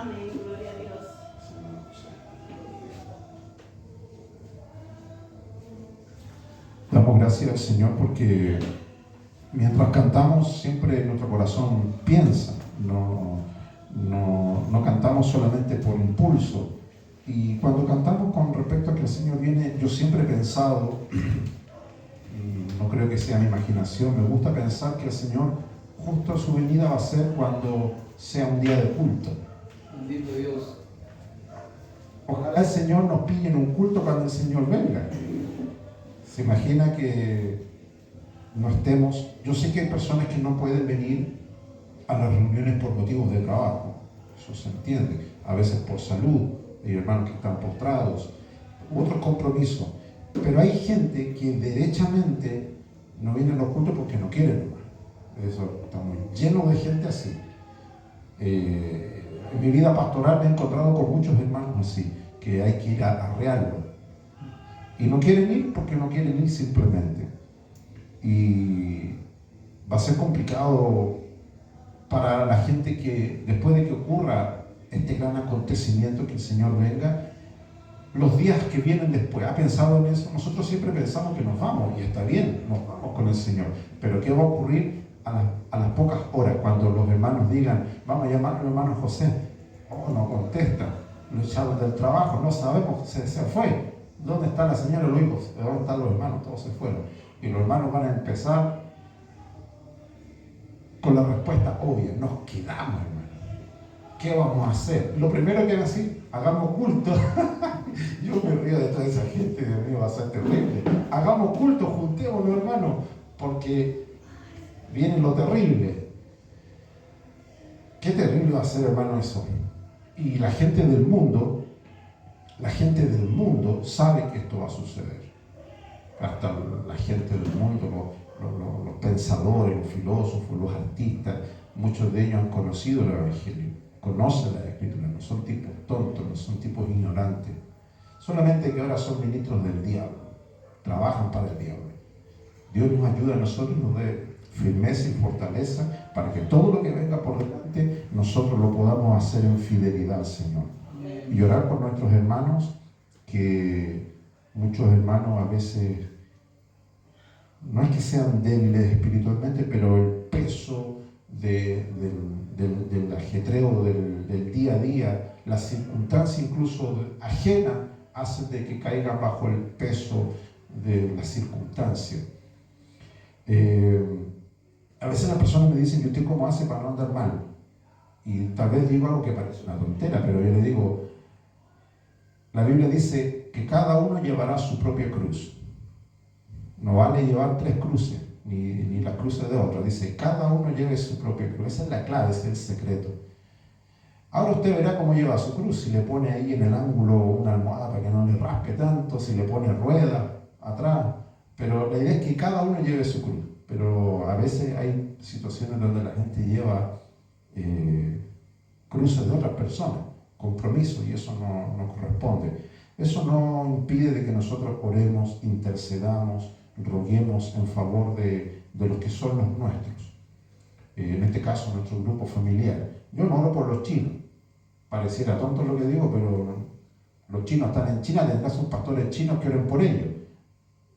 Amén, gloria a Dios. Damos gracias al Señor porque mientras cantamos siempre nuestro corazón piensa, no cantamos solamente por impulso. Y cuando cantamos con respecto a que el Señor viene, yo siempre he pensado, no creo que sea mi imaginación, me gusta pensar que el Señor justo a su venida va a ser cuando sea un día de culto. Bendito Dios. Ojalá el Señor nos pille en un culto cuando el Señor venga. Se imagina que no estemos. Yo sé que hay personas que no pueden venir a las reuniones por motivos de trabajo, eso se entiende, a veces por salud, hay hermanos que están postrados, u otros compromisos, pero hay gente que derechamente no viene a los cultos porque no quiere nomás. Eso está muy lleno de gente así. En mi vida pastoral me he encontrado con muchos hermanos así, que hay que ir a arrearlo. Y no quieren ir porque no quieren ir simplemente. Y va a ser complicado para la gente que después de que ocurra este gran acontecimiento, que el Señor venga, los días que vienen después. ¿Ha pensado en eso? Nosotros siempre pensamos que nos vamos, y está bien, nos vamos con el Señor. Pero ¿qué va a ocurrir a las pocas horas cuando los hermanos digan, vamos a llamar al hermano José? Oh, no contesta, lo echaron del trabajo, no sabemos, se fue. ¿Dónde está la señora? Los hijos, ¿dónde están los hermanos? Todos se fueron. Y los hermanos van a empezar con la respuesta obvia: nos quedamos, hermano. ¿Qué vamos a hacer? Lo primero que van a decir: hagamos culto. Yo me río de toda esa gente, Dios mío, va a ser terrible. Hagamos culto, juntémonos, hermano, porque viene lo terrible. Qué terrible va a ser, hermano, eso. Y la gente del mundo sabe que esto va a suceder. Hasta la gente del mundo, los pensadores, los filósofos, los artistas, muchos de ellos han conocido el Evangelio, conocen la Escritura, no son tipos tontos, no son tipos ignorantes. Solamente que ahora son ministros del diablo, trabajan para el diablo. Dios nos ayuda a nosotros, nos dé firmeza y fortaleza para que todo lo que venga por delante nosotros lo podamos hacer en fidelidad al Señor. Y orar por nuestros hermanos, que muchos hermanos a veces no es que sean débiles espiritualmente, pero el peso del ajetreo del día a día, las circunstancias incluso ajenas, hacen de que caigan bajo el peso de las circunstancias. A veces las personas me dicen: ¿y usted cómo hace para no andar mal? Y tal vez digo algo que parece una tontera, pero yo le digo: la Biblia dice que cada uno llevará su propia cruz. No vale llevar 3 cruces, ni las cruces de otros. Dice: cada uno lleve su propia cruz. Esa es la clave, ese es el secreto. Ahora usted verá cómo lleva su cruz, si le pone ahí en el ángulo una almohada para que no le rasque tanto, si le pone ruedas atrás, pero la idea es que cada uno lleve su cruz. Pero a veces hay situaciones donde la gente lleva cruces de otras personas, compromisos, y eso no corresponde. Eso no impide de que nosotros oremos, intercedamos, roguemos en favor de los que son los nuestros. En este caso, nuestro grupo familiar. Yo no oro por los chinos. Pareciera tonto lo que digo, pero los chinos están en China, tendrán sus pastores chinos que oren por ellos.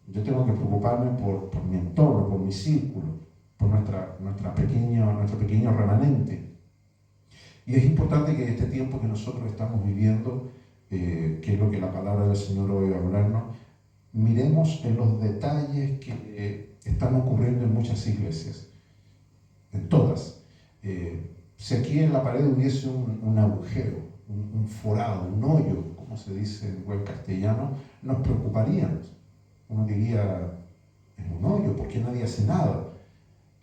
Yo tengo que preocuparme por mi entorno, por mi círculo, por nuestro pequeño remanente. Y es importante que en este tiempo que nosotros estamos viviendo, que es lo que la palabra del Señor hoy va a hablarnos, miremos en los detalles que están ocurriendo en muchas iglesias, en todas. Si aquí en la pared hubiese un agujero, un forado, un hoyo, como se dice en buen castellano, nos preocuparíamos. Uno diría: es un hoyo, ¿por qué nadie hace nada?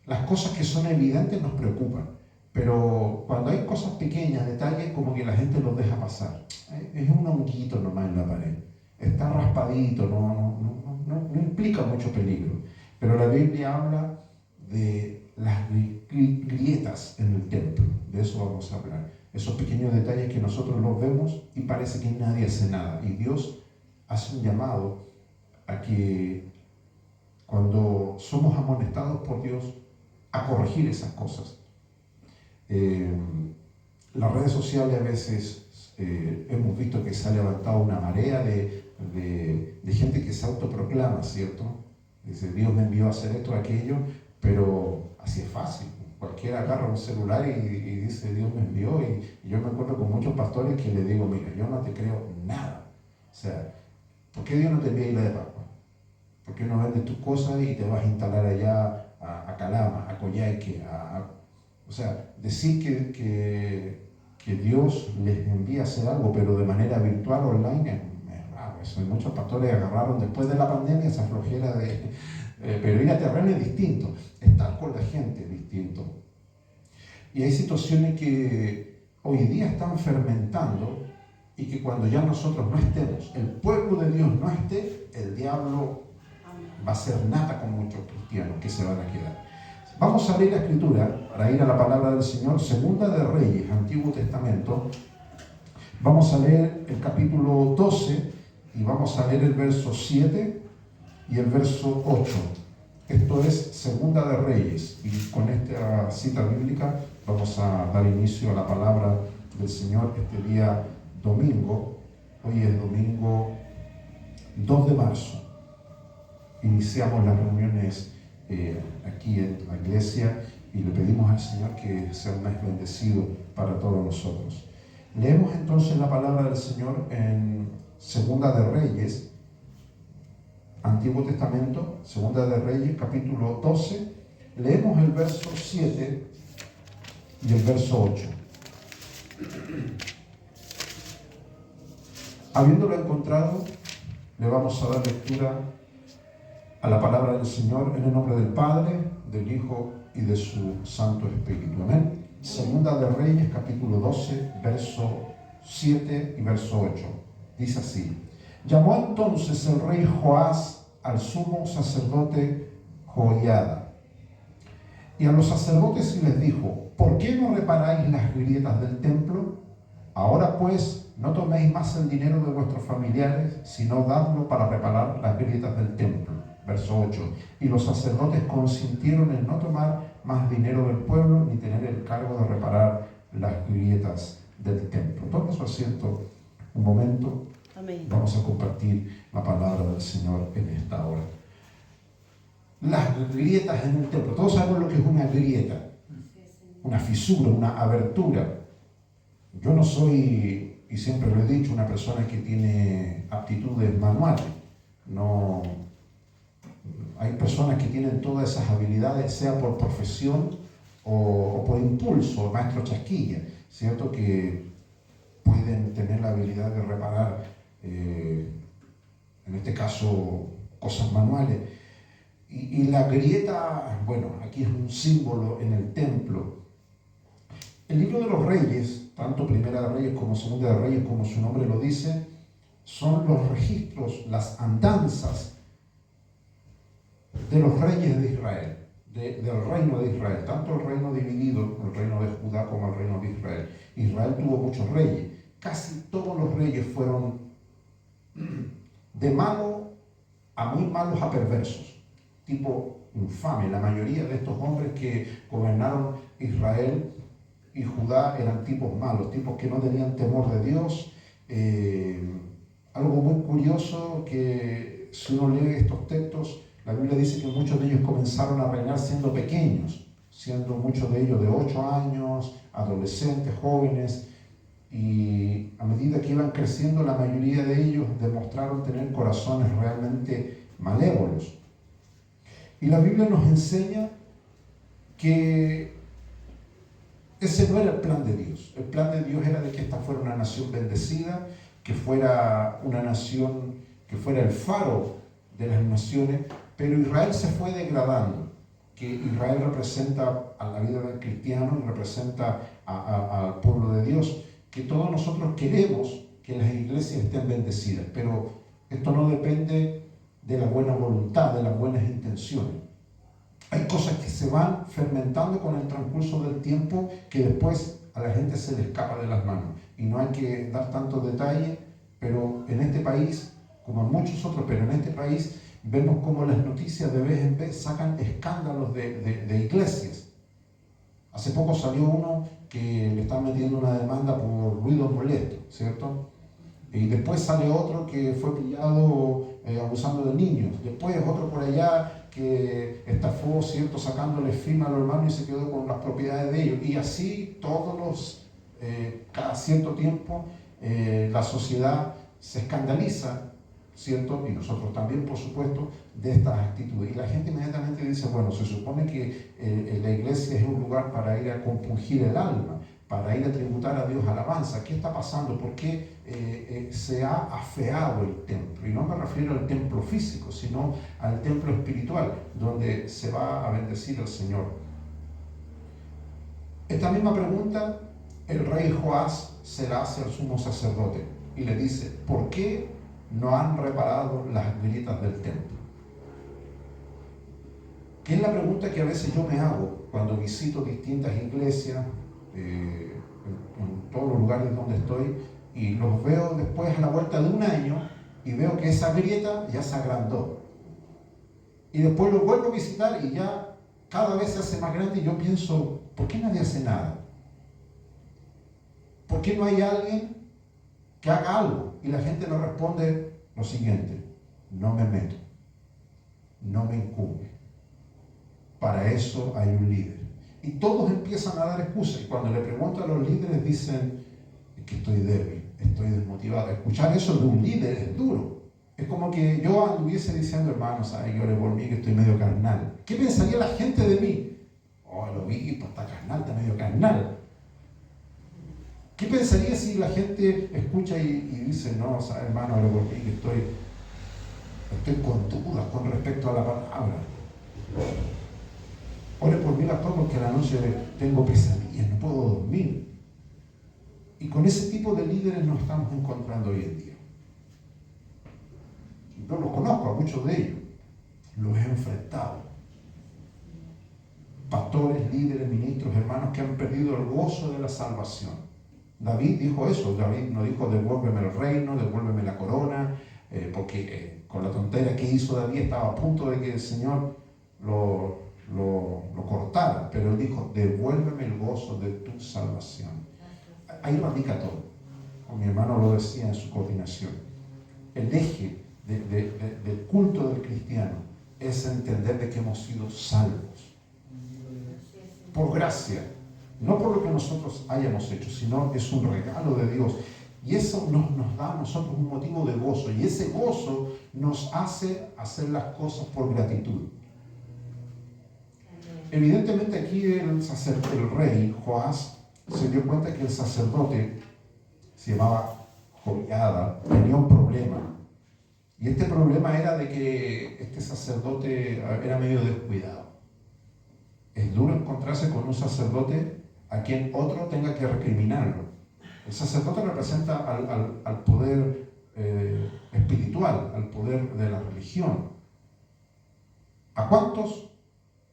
Las cosas que son evidentes nos preocupan, pero cuando hay cosas pequeñas, detalles, como que la gente los deja pasar. Es un honguito nomás en la pared, está raspadito, no implica mucho peligro. Pero la Biblia habla de las grietas en el templo, de eso vamos a hablar. Esos pequeños detalles que nosotros los vemos y parece que nadie hace nada. Y Dios hace un llamado a que cuando somos amonestados por Dios, a corregir esas cosas. Las redes sociales a veces hemos visto que se ha levantado una marea de gente que se autoproclama, ¿cierto? Dice, Dios me envió a hacer esto o aquello, pero así es fácil. Cualquiera agarra un celular y dice, Dios me envió. Y yo me encuentro con muchos pastores que le digo, mira, yo no te creo nada. O sea, ¿por qué Dios no te envía Isla de Pascua? ¿Por qué no vendes tus cosas y te vas a instalar allá a Calama, a Coyhaique? O sea, decir que Dios les envía a hacer algo, pero de manera virtual, online, es raro. Eso. Y muchos pastores agarraron después de la pandemia esa flojera pero ir a terreno es distinto, estar con la gente es distinto. Y hay situaciones que hoy día están fermentando y que cuando ya nosotros no estemos, el pueblo de Dios no esté, el diablo va a hacer nada con muchos cristianos que se van a quedar. Vamos a abrir la escritura para ir a la palabra del Señor, Segunda de Reyes, Antiguo Testamento. Vamos a leer el capítulo 12 y vamos a leer el verso 7 y el verso 8. Esto es Segunda de Reyes, y con esta cita bíblica vamos a dar inicio a la palabra del Señor este día domingo. Hoy es domingo 2 de marzo. Iniciamos las reuniones aquí en la iglesia y le pedimos al Señor que sea un mes bendecido para todos nosotros. Leemos entonces la palabra del Señor en Segunda de Reyes, Antiguo Testamento, Segunda de Reyes, capítulo 12. Leemos el verso 7 y el verso 8. Habiéndolo encontrado, le vamos a dar lectura a la palabra del Señor en el nombre del Padre, del Hijo y de su Santo Espíritu. Amén. Segunda de Reyes, capítulo 12, verso 7 y verso 8. Dice así: Llamó entonces el rey Joás al sumo sacerdote Joiada y a los sacerdotes y les dijo: ¿por qué no reparáis las grietas del templo? Ahora pues no toméis más el dinero de vuestros familiares, sino dadlo para reparar las grietas del templo. Verso 8. Y los sacerdotes consintieron en no tomar más dinero del pueblo ni tener el cargo de reparar las grietas del templo. Toma su asiento un momento. Amén. Vamos a compartir la palabra del Señor en esta hora. Las grietas en el templo. Todos sabemos lo que es una grieta, una fisura, una abertura. Yo no soy, y siempre lo he dicho, una persona que tiene aptitudes manuales. No, hay personas que tienen todas esas habilidades, sea por profesión o por impulso, maestro chasquilla, ¿cierto? Que pueden tener la habilidad de reparar, en este caso, cosas manuales. Y la grieta, bueno, aquí es un símbolo en el templo. El libro de los Reyes, tanto Primera de Reyes como Segunda de Reyes, como su nombre lo dice, son los registros, las andanzas de los reyes de Israel, del reino de Israel, tanto el reino dividido, el reino de Judá como el reino de Israel. Israel tuvo muchos reyes, casi todos los reyes fueron de malo a muy malos a perversos, tipo infame. La mayoría de estos hombres que gobernaron Israel y Judá eran tipos malos, tipos que no tenían temor de Dios. Algo muy curioso que si uno lee estos textos, la Biblia dice que muchos de ellos comenzaron a reinar siendo pequeños, siendo muchos de ellos de 8 años, adolescentes, jóvenes, y a medida que iban creciendo, la mayoría de ellos demostraron tener corazones realmente malévolos. Y la Biblia nos enseña que ese no era el plan de Dios. El plan de Dios era de que esta fuera una nación bendecida, que fuera una nación que fuera el faro de las naciones, pero Israel se fue degradando, que Israel representa a la vida del cristiano y representa al pueblo de Dios, que todos nosotros queremos que las iglesias estén bendecidas, pero esto no depende de la buena voluntad, de las buenas intenciones. Hay cosas que se van fermentando con el transcurso del tiempo que después a la gente se le escapa de las manos. Y no hay que dar tantos detalles, pero en este país, como en muchos otros, pero en este país vemos como las noticias de vez en vez sacan escándalos de iglesias. Hace poco salió uno que le están metiendo una demanda por ruido molesto, ¿cierto? Y después sale otro que fue pillado abusando de niños. Después otro por allá que estafó, ¿cierto? Sacándole firma a los hermanos y se quedó con las propiedades de ellos. Y así cada cierto tiempo la sociedad se escandaliza, ¿cierto? Y nosotros también, por supuesto, de estas actitudes. Y la gente inmediatamente dice, bueno, se supone que la iglesia es un lugar para ir a compungir el alma, para ir a tributar a Dios alabanza. ¿Qué está pasando? ¿Por qué se ha afeado el templo? Y no me refiero al templo físico, sino al templo espiritual, donde se va a bendecir al Señor. Esta misma pregunta el rey Joás se la hace al sumo sacerdote y le dice, ¿por qué no han reparado las grietas del templo? Que es la pregunta que a veces yo me hago cuando visito distintas iglesias, en todos los lugares donde estoy, y los veo después a la vuelta de un año y veo que esa grieta ya se agrandó. Y después los vuelvo a visitar y ya cada vez se hace más grande y yo pienso, ¿por qué nadie hace nada? ¿Por qué no hay alguien que haga algo? Y la gente nos responde lo siguiente, no me meto, no me incumbe. Para eso hay un líder. Y todos empiezan a dar excusas. Y cuando le pregunto a los líderes dicen que estoy débil, estoy desmotivado. Escuchar eso de un líder es duro. Es como que yo anduviese diciendo, hermanos, yo oré por mí que estoy medio carnal. ¿Qué pensaría la gente de mí? Oh, el obispo está carnal, está medio carnal. ¿Qué pensaría si la gente escucha y dice, no, hermano, oré por mí que estoy con dudas con respecto a la palabra? Ore por mí, pastor, porque a la noche tengo pesadillas, no puedo dormir. Y con ese tipo de líderes nos estamos encontrando hoy en día. Yo los conozco a muchos de ellos, los he enfrentado. Pastores, líderes, ministros, hermanos que han perdido el gozo de la salvación. David dijo eso, David no dijo devuélveme el reino, devuélveme la corona, porque con la tontería que hizo David estaba a punto de que el Señor lo cortara, pero él dijo, devuélveme el gozo de tu salvación. Ahí radica todo. Como mi hermano lo decía en su coordinación. El eje del culto del cristiano es entender de que hemos sido salvos. Por gracia. No por lo que nosotros hayamos hecho, sino es un regalo de Dios. Y eso nos da a nosotros un motivo de gozo. Y ese gozo nos hace hacer las cosas por gratitud. Evidentemente aquí el rey Joás se dio cuenta que el sacerdote se llamaba Joiada, tenía un problema. Y este problema era de que este sacerdote era medio descuidado. Es duro encontrarse con un sacerdote a quien otro tenga que recriminarlo. El sacerdote representa al poder espiritual, al poder de la religión. ¿A cuántos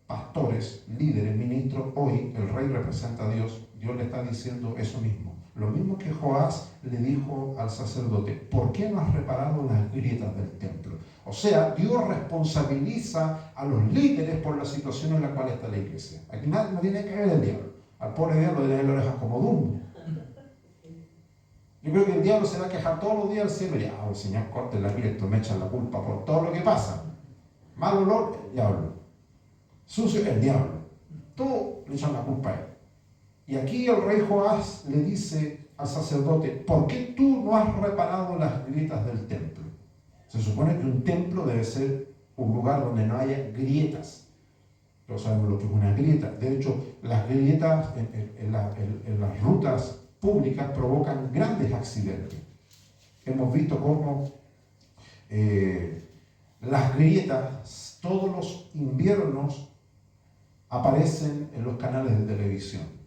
pastores, líderes, ministros, hoy el rey representa a Dios? Dios le está diciendo eso mismo. Lo mismo que Joás le dijo al sacerdote, ¿por qué no has reparado las grietas del templo? O sea, Dios responsabiliza a los líderes por la situación en la cual está la iglesia. Aquí no tiene que ver el diablo. Al pobre diablo le tiene las orejas como Dumbo. Yo creo que el diablo se va a quejar todos los días al cielo. Ya, el Señor, córtela, mire, esto me echan la culpa por todo lo que pasa. Mal olor, el diablo. Sucio, el diablo. Tú le echan la culpa a él. Y aquí el rey Joás le dice al sacerdote, ¿por qué tú no has reparado las grietas del templo? Se supone que un templo debe ser un lugar donde no haya grietas. Todos sabemos lo que es una grieta. De hecho, las grietas en las rutas públicas provocan grandes accidentes. Hemos visto cómo las grietas todos los inviernos aparecen en los canales de televisión.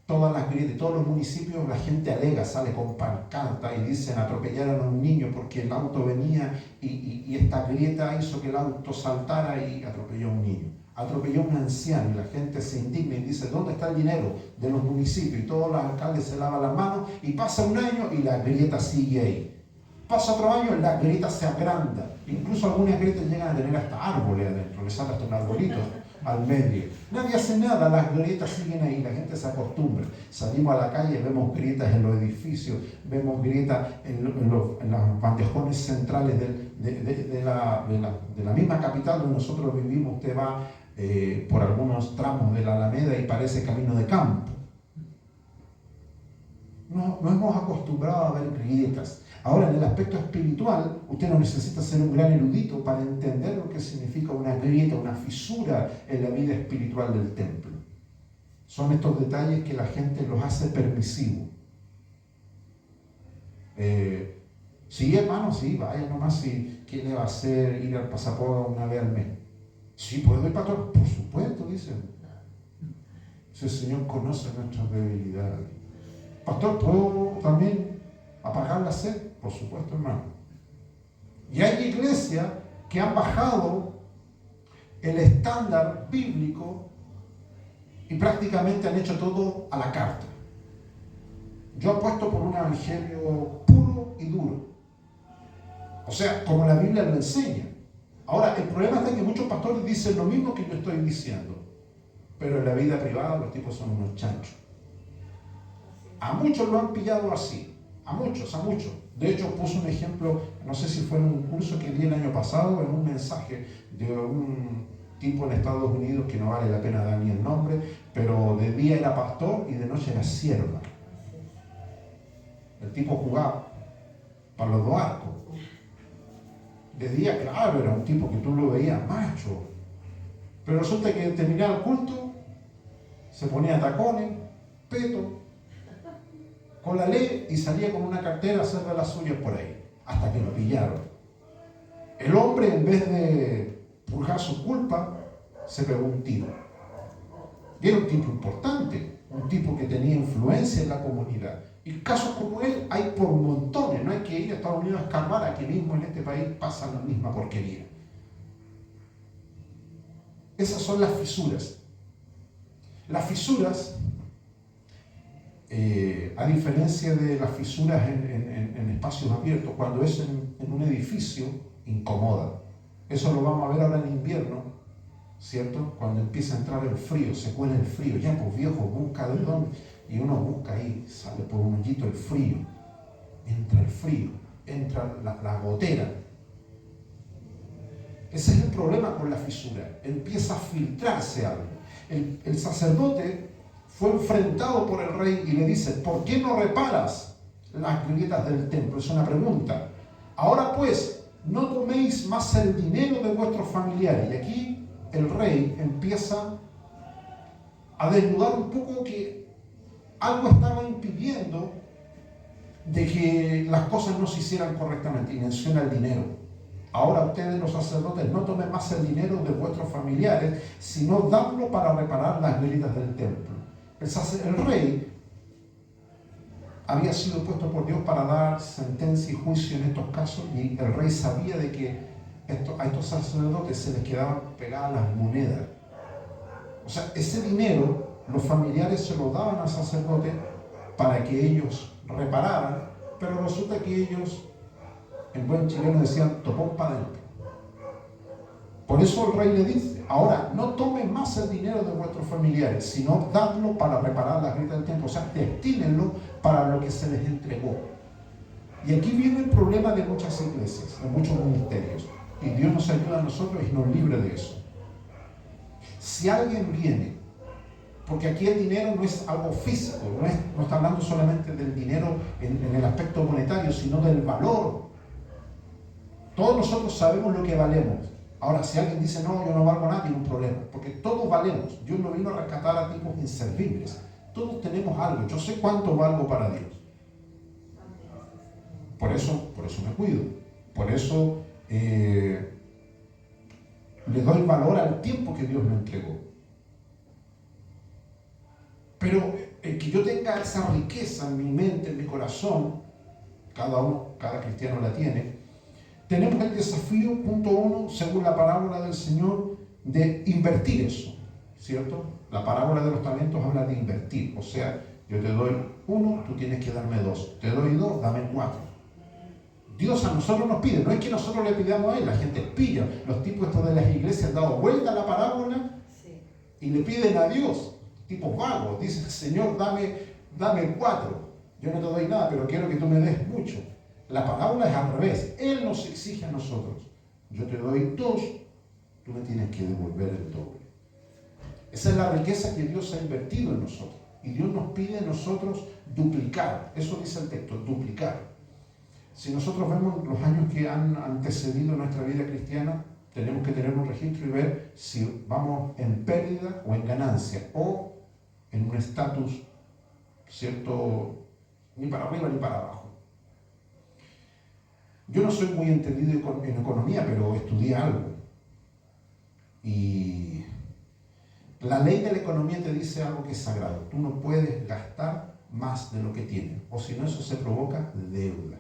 Todas las grietas, todos los municipios, la gente alega, sale con pancarta y dicen atropellaron a un niño porque el auto venía y esta grieta hizo que el auto saltara y atropelló a un niño. Atropelló a un anciano y la gente se indigna y dice, ¿dónde está el dinero de los municipios? Y todos los alcaldes se lavan las manos y pasa un año y la grieta sigue ahí. Pasa otro año y la grieta se agranda. Incluso algunas grietas llegan a tener hasta árboles adentro, le sale hasta un arbolito. al medio. Nadie hace nada, las grietas siguen ahí, la gente se acostumbra. Salimos a la calle, vemos grietas en los edificios, vemos grietas en los bandejones centrales de la misma capital donde nosotros vivimos. Usted va por algunos tramos de la Alameda y parece camino de campo. No hemos acostumbrado a ver grietas. Ahora, en el aspecto espiritual, usted no necesita ser un gran erudito para entender lo que significa una grieta, una fisura en la vida espiritual del templo. Son estos detalles que la gente los hace permisivos. Sí, hermano, sí, vaya nomás, si ¿qué le va a hacer ir al pasaporte una vez al mes? Sí, ¿puedo ir, pastor? Por supuesto, dicen. Si el Señor conoce nuestras debilidades. Pastor, ¿puedo también apagar la sed? Por supuesto, hermano. Y hay iglesias que han bajado el estándar bíblico y prácticamente han hecho todo a la carta. Yo apuesto por un evangelio puro y duro. O sea, como la Biblia lo enseña. Ahora, el problema es que muchos pastores dicen lo mismo que yo estoy diciendo, pero en la vida privada los tipos son unos chanchos. A muchos lo han pillado así. A muchos. De hecho, puse un ejemplo, no sé si fue en un curso que di el año pasado, en un mensaje de un tipo en Estados Unidos que no vale la pena dar ni el nombre, pero de día era pastor y de noche era sierva. El tipo jugaba para los dos arcos. De día, claro, era un tipo que tú lo veías macho. Pero resulta que terminaba el culto, se ponía tacones, peto, con la ley y salía con una cartera a hacer de las suyas por ahí, hasta que lo pillaron. El hombre, en vez de purgar su culpa, se pegó un tiro. Y era un tipo importante, un tipo que tenía influencia en la comunidad. Y casos como él hay por montones, no hay que ir a Estados Unidos a escarbar, aquí mismo en este país pasa la misma porquería. Esas son las fisuras. Las fisuras, a diferencia de las fisuras en espacios abiertos, cuando es en un edificio, incomoda. Eso lo vamos a ver ahora en invierno, ¿cierto? Cuando empieza a entrar el frío, se cuela el frío, ya pues viejo, busca de dónde, y uno busca ahí, sale por un hoyito el frío, entra la gotera. Ese es el problema con la fisura, empieza a filtrarse algo. El sacerdote fue enfrentado por el rey y le dice: ¿por qué no reparas las grietas del templo? Es una pregunta. Ahora pues, no toméis más el dinero de vuestros familiares. Y aquí el rey empieza a desnudar un poco que algo estaba impidiendo de que las cosas no se hicieran correctamente, y menciona el dinero. Ahora ustedes, los sacerdotes, no tomen más el dinero de vuestros familiares, sino dadlo para reparar las grietas del templo. El rey había sido puesto por Dios para dar sentencia y juicio en estos casos, y el rey sabía de que a estos sacerdotes se les quedaban pegadas las monedas. O sea, ese dinero los familiares se lo daban al sacerdote para que ellos repararan, pero resulta que ellos, en buen chileno, decían topón para adentro. Por eso el rey le dice: ahora no tomen más el dinero de vuestros familiares, sino dadlo para reparar las grietas del templo. O sea, destínenlo para lo que se les entregó. Y aquí viene el problema de muchas iglesias, de muchos ministerios. Y Dios nos ayuda a nosotros y nos libre de eso. Si alguien viene, porque aquí el dinero no es algo físico, no está hablando solamente del dinero en el aspecto monetario, sino del valor. Todos nosotros sabemos lo que valemos. Ahora, si alguien dice: no, yo no valgo nada, tiene un problema, porque todos valemos. Dios no vino a rescatar a tipos inservibles. Todos tenemos algo. Yo sé cuánto valgo para Dios. Por eso me cuido. Por eso le doy valor al tiempo que Dios me entregó. Pero que yo tenga esa riqueza en mi mente, en mi corazón, cada cristiano la tiene. Tenemos el desafío, punto 1, según la parábola del Señor, de invertir eso, ¿cierto? La parábola de los talentos habla de invertir. O sea, yo te doy 1, tú tienes que darme 2. Te doy 2, dame 4. Dios a nosotros nos pide, no es que nosotros le pidamos a Él, la gente pilla. Los tipos estos de las iglesias han dado vuelta a la parábola y le piden a Dios, tipos vagos, dicen, Señor, dame 4, yo no te doy nada, pero quiero que tú me des mucho. La parábola es al revés, Él nos exige a nosotros, yo te doy 2, tú me tienes que devolver el doble. Esa es la riqueza que Dios ha invertido en nosotros, y Dios nos pide a nosotros duplicar, eso dice el texto, duplicar. Si nosotros vemos los años que han antecedido nuestra vida cristiana, tenemos que tener un registro y ver si vamos en pérdida o en ganancia, o en un estatus, ¿cierto?, ni para arriba ni para abajo. Yo no soy muy entendido en economía, pero estudié algo. Y la ley de la economía te dice algo que es sagrado. Tú no puedes gastar más de lo que tienes, o si no, eso se provoca deuda.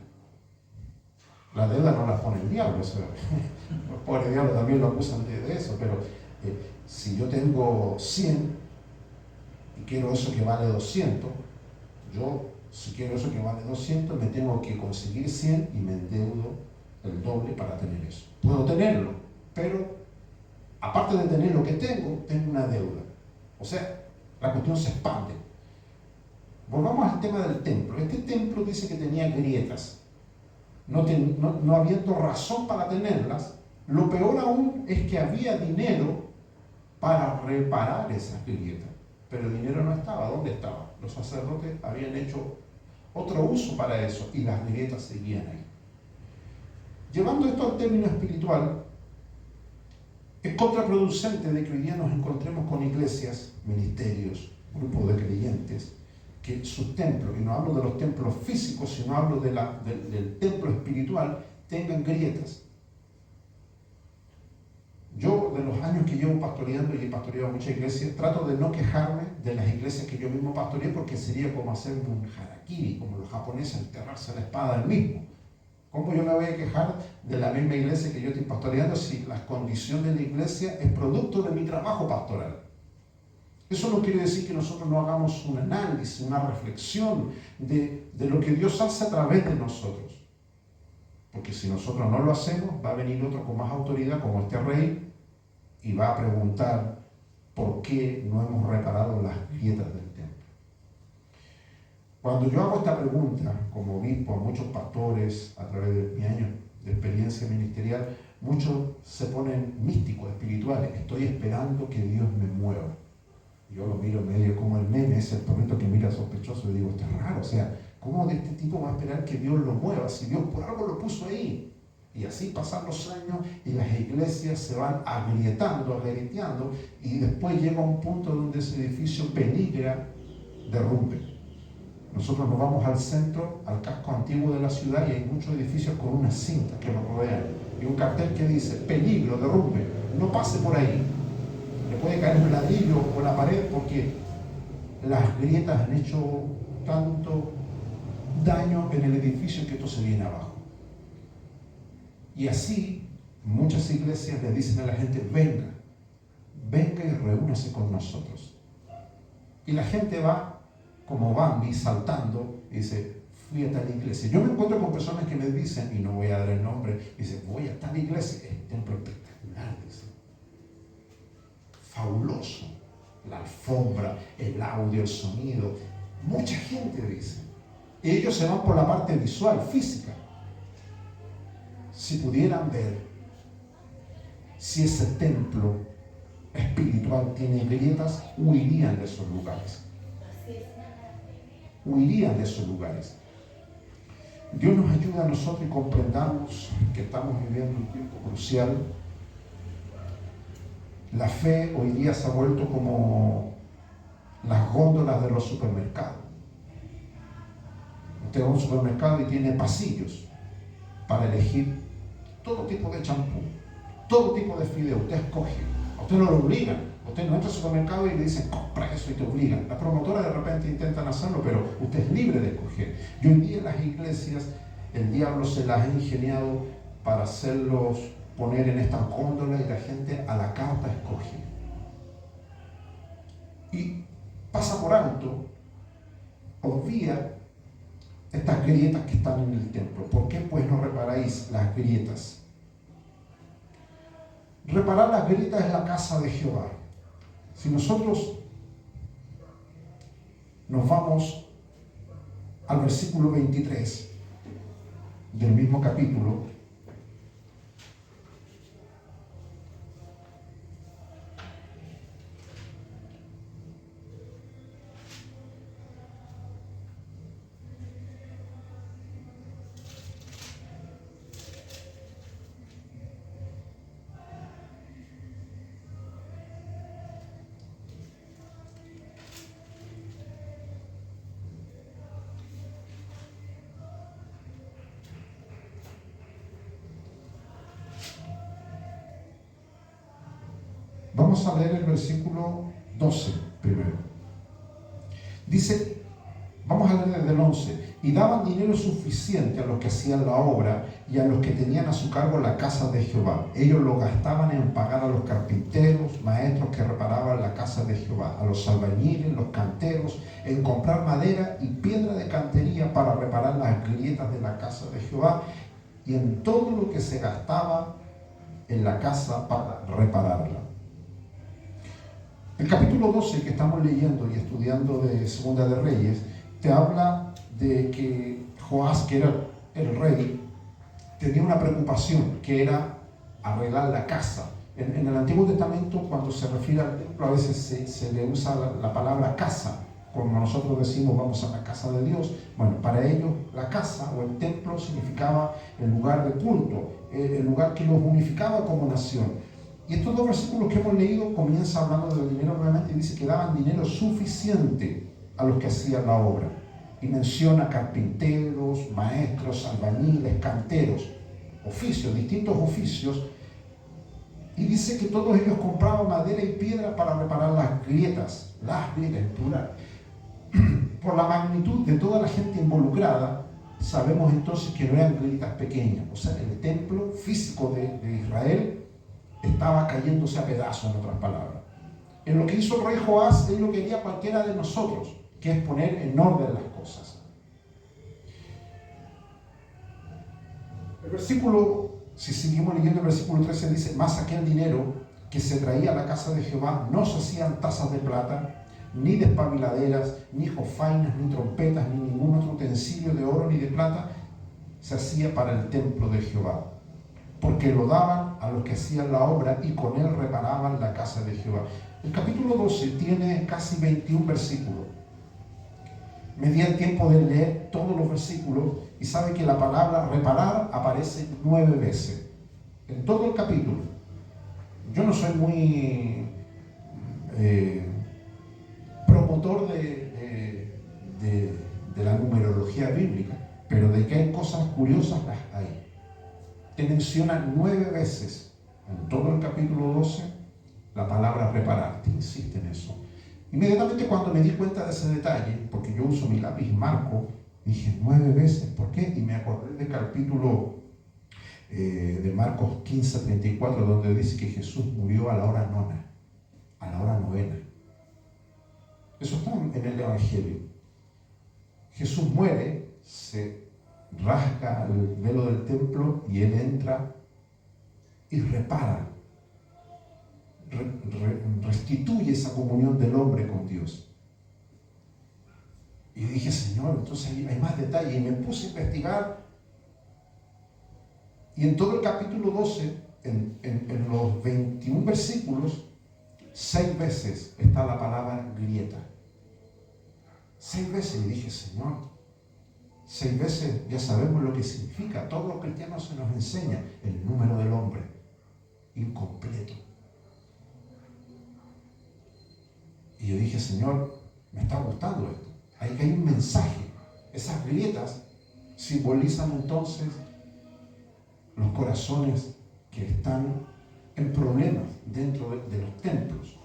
La deuda no la pone el diablo, eso, los pobres diablos también lo acusan de eso, pero si yo tengo 100 y quiero eso que vale 200, si quiero eso que vale 200, me tengo que conseguir 100 y me endeudo el doble para tener eso. Puedo tenerlo, pero aparte de tener lo que tengo una deuda. O sea, la cuestión se expande. Volvamos al tema del templo. Este templo dice que tenía grietas. No habiendo razón para tenerlas, lo peor aún es que había dinero para reparar esas grietas, pero el dinero no estaba. ¿Dónde estaba? Los sacerdotes habían hecho otro uso para eso y las grietas seguían ahí. Llevando esto al término espiritual, es contraproducente de que hoy día nos encontremos con iglesias, ministerios, grupos de creyentes, que sus templos, y no hablo de los templos físicos, sino hablo del templo espiritual, tengan grietas. Yo, de los años que llevo pastoreando, y he pastoreado muchas iglesias, trato de no quejarme de las iglesias que yo mismo pastoreé, porque sería como hacer un harakiri, como los japoneses, enterrarse la espada al mismo. ¿Cómo yo me voy a quejar de la misma iglesia que yo estoy pastoreando si la condición de la iglesia es producto de mi trabajo pastoral? Eso no quiere decir que nosotros no hagamos un análisis, una reflexión de lo que Dios hace a través de nosotros. Porque si nosotros no lo hacemos, va a venir otro con más autoridad, como este rey, y va a preguntar por qué no hemos reparado las grietas del templo. Cuando yo hago esta pregunta, como obispo, a muchos pastores, a través de mi año de experiencia ministerial, muchos se ponen místicos, espirituales. Estoy esperando que Dios me mueva. Yo lo miro medio como el meme, ese perrito que mira sospechoso, y digo, está raro, o sea, ¿cómo de este tipo va a esperar que Dios lo mueva si Dios por algo lo puso ahí? Y así pasan los años y las iglesias se van agrieteando, y después llega un punto donde ese edificio peligra derrumbe. Nosotros nos vamos al centro, al casco antiguo de la ciudad, y hay muchos edificios con unas cintas que lo rodean y un cartel que dice, peligro, derrumbe, no pase por ahí. Le puede caer un ladrillo o la pared porque las grietas han hecho tanto daño en el edificio que esto se viene abajo. Y así muchas iglesias le dicen a la gente, venga y reúnase con nosotros. Y la gente va como Bambi saltando y dice, fui a tal iglesia. Yo me encuentro con personas que me dicen, y no voy a dar el nombre, dicen, voy a tal iglesia, es un templo espectacular, dice. Fabuloso, la alfombra, el audio, el sonido, mucha gente dice. Ellos se van por la parte visual, física. Si pudieran ver si ese templo espiritual tiene grietas, huirían de esos lugares. Huirían de esos lugares. Dios nos ayuda a nosotros y comprendamos que estamos viviendo un tiempo crucial. La fe hoy día se ha vuelto como las góndolas de los supermercados. Usted va a un supermercado y tiene pasillos para elegir todo tipo de champú, todo tipo de fideo. Usted escoge, a usted no lo obligan. Usted no entra al supermercado y le dicen, compra eso, y te obligan. Las promotoras de repente intentan hacerlo, pero usted es libre de escoger. Y hoy día en las iglesias, el diablo se las ha ingeniado para hacerlos poner en estas góndolas y la gente a la carta escoge. Y pasa por alto, obvia estas grietas que están en el templo. ¿Por qué pues no reparáis las grietas? Reparar las grietas es la casa de Jehová. Si nosotros nos vamos al versículo 23 del mismo capítulo, vamos a leer el versículo 12 primero. Dice, vamos a leer desde el 11. Y daban dinero suficiente a los que hacían la obra y a los que tenían a su cargo la casa de Jehová. Ellos lo gastaban en pagar a los carpinteros, maestros que reparaban la casa de Jehová, a los albañiles, los canteros, en comprar madera y piedra de cantería para reparar las grietas de la casa de Jehová y en todo lo que se gastaba en la casa para repararla. El capítulo 12 que estamos leyendo y estudiando de Segunda de Reyes, te habla de que Joás, que era el rey, tenía una preocupación, que era arreglar la casa. En el Antiguo Testamento, cuando se refiere al templo, a veces se le usa la palabra casa, como nosotros decimos vamos a la casa de Dios. Bueno, para ellos la casa o el templo significaba el lugar de culto, el lugar que los unificaba como nación. Y estos dos versículos que hemos leído comienza hablando del dinero nuevamente y dice que daban dinero suficiente a los que hacían la obra. Y menciona carpinteros, maestros, albañiles, canteros, oficios, distintos oficios. Y dice que todos ellos compraban madera y piedra para reparar las grietas en plural. Por la magnitud de toda la gente involucrada, sabemos entonces que no eran grietas pequeñas. O sea, el templo físico de Israel estaba cayéndose a pedazos, en otras palabras. En lo que hizo el rey Joás, él lo quería cualquiera de nosotros, que es poner en orden las cosas. El versículo, si seguimos leyendo el versículo 13, dice: más aquel dinero que se traía a la casa de Jehová, no se hacían tazas de plata, ni despabiladeras, ni jofainas, ni trompetas, ni ningún otro utensilio de oro ni de plata, se hacía para el templo de Jehová, porque lo daban a los que hacían la obra y con él reparaban la casa de Jehová. El capítulo 12 tiene casi 21 versículos. Me di el tiempo de leer todos los versículos y sabe que la palabra reparar aparece 9 veces en todo el capítulo. Yo no soy muy promotor de la numerología bíblica, pero de que hay cosas curiosas las hay. Te menciona 9 veces en todo el capítulo 12 la palabra reparar, te insiste en eso. Inmediatamente cuando me di cuenta de ese detalle, porque yo uso mi lápiz marco, dije 9 veces, ¿por qué? Y me acordé del capítulo de Marcos 15:34, donde dice que Jesús murió a la hora nona, a la hora novena. Eso está en el Evangelio. Jesús muere, se rasga el velo del templo y él entra y repara, restituye esa comunión del hombre con Dios. Y dije, Señor, entonces hay más detalle, y me puse a investigar, y en todo el capítulo 12, en los 21 versículos, 6 veces está la palabra grieta. 6 veces, y dije, Señor, 6 veces ya sabemos lo que significa. Todos los cristianos se nos enseña el número del hombre incompleto. Y yo dije, Señor, me está gustando esto. Hay un mensaje. Esas grietas simbolizan entonces los corazones que están en problemas dentro de los templos.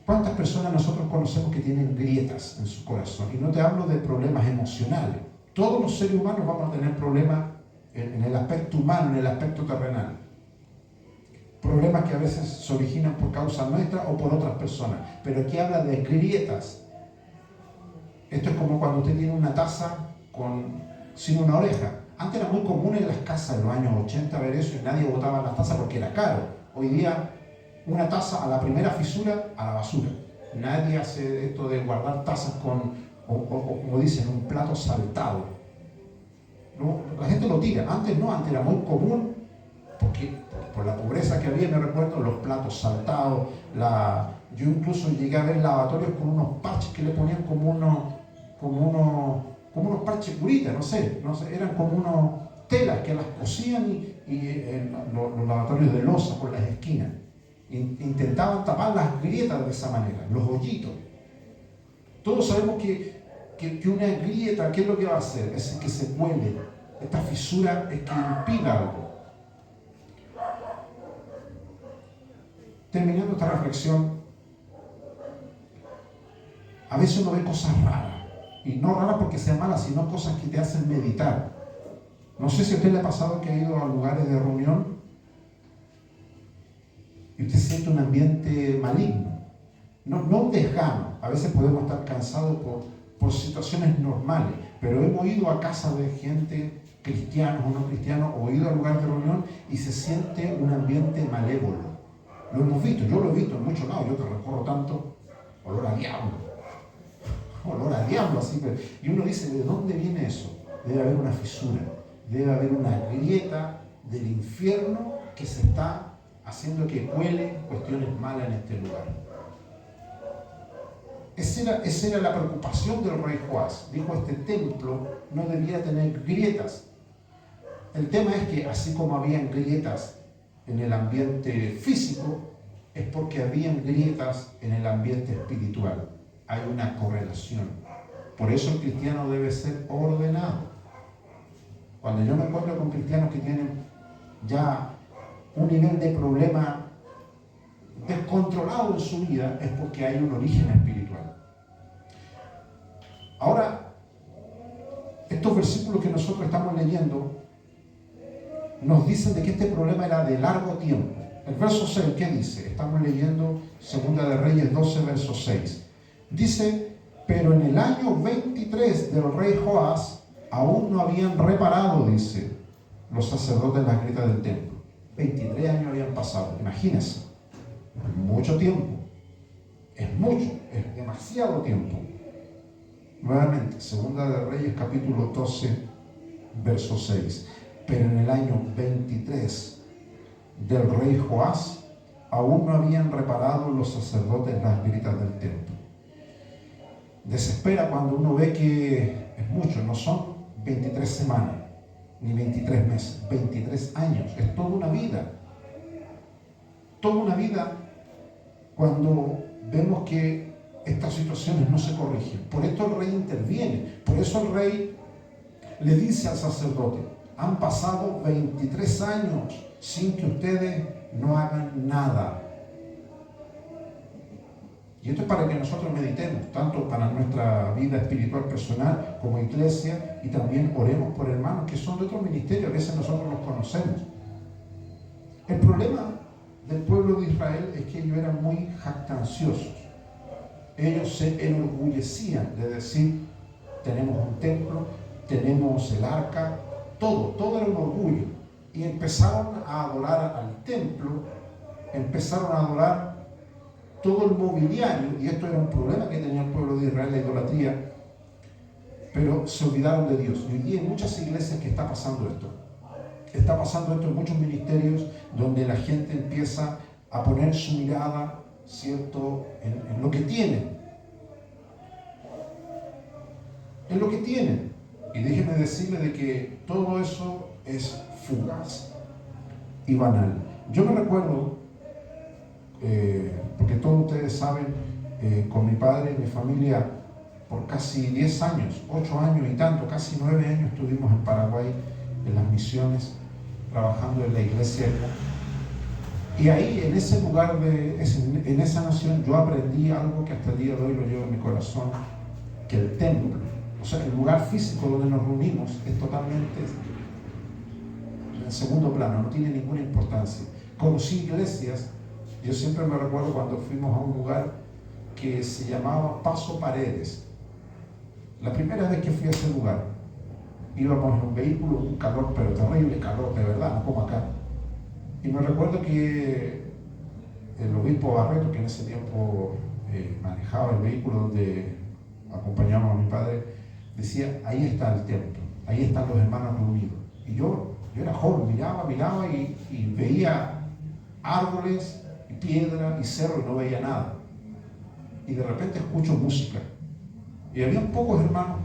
¿Cuántas personas nosotros conocemos que tienen grietas en su corazón? Y no te hablo de problemas emocionales. Todos los seres humanos vamos a tener problemas en el aspecto humano, en el aspecto terrenal. Problemas que a veces se originan por causa nuestra o por otras personas. Pero aquí habla de grietas. Esto es como cuando usted tiene una taza sin una oreja. Antes era muy común en las casas en los años 80 ver eso y nadie botaba las tazas porque era caro. Hoy día una taza a la primera fisura, a la basura. Nadie hace esto de guardar tazas o como dicen, un plato saltado. ¿No? La gente lo tira. Antes no, antes era muy común, porque por la pobreza que había, me recuerdo, los platos saltados. Yo incluso llegué a ver lavatorios con unos parches que le ponían como unos parches curitas, no sé, eran como unos telas que las cosían y los lavatorios de losa por las esquinas. Intentaban tapar las grietas de esa manera, los hoyitos. Todos sabemos que una grieta, ¿qué es lo que va a hacer? Es que se cuele. Esta fisura es que impida algo. Terminando esta reflexión, a veces uno ve cosas raras. Y no raras porque sean malas, sino cosas que te hacen meditar. No sé si a usted le ha pasado que ha ido a lugares de reunión y usted siente un ambiente maligno. No desgano. A veces podemos estar cansados por situaciones normales, pero hemos ido a casa de gente, cristianos o no cristianos, o ido a lugares de reunión y se siente un ambiente malévolo. Lo hemos visto, yo lo he visto en muchos lados, yo que recorro tanto, olor a diablo, así. Y uno dice, ¿de dónde viene eso? Debe haber una fisura, debe haber una grieta del infierno que se está haciendo que cuelen cuestiones malas en este lugar. Esa era la preocupación del rey Joás. Dijo, este templo no debía tener grietas. El tema es que así como habían grietas en el ambiente físico, es porque habían grietas en el ambiente espiritual. Hay una correlación. Por eso el cristiano debe ser ordenado. Cuando yo me encuentro con cristianos que tienen ya un nivel de problema descontrolado en su vida, es porque hay un origen espiritual. Ahora, estos versículos que nosotros estamos leyendo nos dicen de que este problema era de largo tiempo. El verso 6, ¿qué dice? Estamos leyendo 2 de Reyes 12, verso 6. Dice, pero en el año 23 del rey Joás, aún no habían reparado, dice, los sacerdotes las grietas del templo. 23 años habían pasado, imagínense. Mucho tiempo. Es mucho, es demasiado tiempo. Nuevamente, 2 de Reyes capítulo 12, verso 6. Pero en el año 23 del rey Joás, aún no habían reparado los sacerdotes las grietas del templo. Desespera cuando uno ve que es mucho, no son 23 semanas, ni 23 meses, 23 años, es toda una vida. Toda una vida cuando vemos que estas situaciones no se corrigen. Por esto el rey interviene, por eso el rey le dice al sacerdote, han pasado 23 años sin que ustedes no hagan nada. Y esto es para que nosotros meditemos, tanto para nuestra vida espiritual personal como iglesia, y también oremos por hermanos que son de otro ministerio, a veces nosotros los conocemos. El problema del pueblo de Israel es que ellos eran muy jactanciosos. Ellos se enorgullecían de decir, tenemos un templo, tenemos el arca, todo era un orgullo. Y empezaron a adorar al templo, empezaron a adorar todo el mobiliario, y esto era un problema que tenía el pueblo de Israel, la idolatría, pero se olvidaron de Dios. Y hoy día en muchas iglesias que está pasando esto. Está pasando esto en muchos ministerios donde la gente empieza a poner su mirada, ¿cierto?, en lo que tienen. En lo que tienen. Y déjenme decirle de que todo eso es fugaz y banal. Yo me recuerdo, porque todos ustedes saben, con mi padre y mi familia, por casi 10 años, 8 años y tanto, casi 9 años estuvimos en Paraguay, en las misiones, trabajando en la iglesia. Y ahí, en ese lugar, en esa nación, yo aprendí algo que hasta el día de hoy lo llevo en mi corazón, que el templo, o sea, el lugar físico donde nos reunimos, es totalmente en segundo plano, no tiene ninguna importancia. Conocí iglesias, yo siempre me recuerdo cuando fuimos a un lugar que se llamaba Paso Paredes. La primera vez que fui a ese lugar, íbamos en un vehículo, un calor, pero terrible calor, de verdad, no como acá. Y me recuerdo que el obispo Barreto, que en ese tiempo manejaba el vehículo donde acompañamos a mi padre, decía, ahí está el templo, ahí están los hermanos reunidos. Y yo era joven, miraba y veía árboles, y piedra y cerro y no veía nada. Y de repente escucho música. Y había pocos hermanos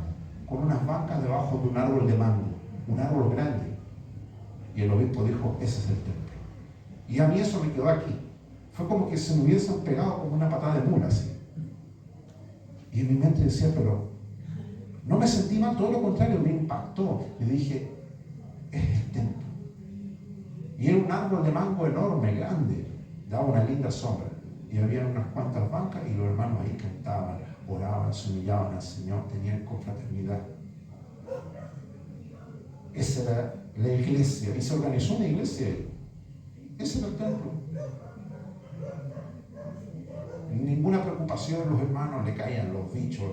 con unas bancas debajo de un árbol de mango, un árbol grande. Y el obispo dijo, ese es el templo. Y a mí eso me quedó aquí. Fue como que se me hubiesen pegado como una patada de mula, así. Y en mi mente decía, pero no me sentí mal, todo lo contrario, me impactó. Y dije, es el templo. Y era un árbol de mango enorme, grande, daba una linda sombra. Y había unas cuantas bancas y los hermanos ahí cantaban, oraban, se humillaban al Señor, tenían confraternidad. Esa era la iglesia, y se organizó una iglesia ahí. Ese era el templo. Ninguna preocupación, los hermanos le caían los bichos.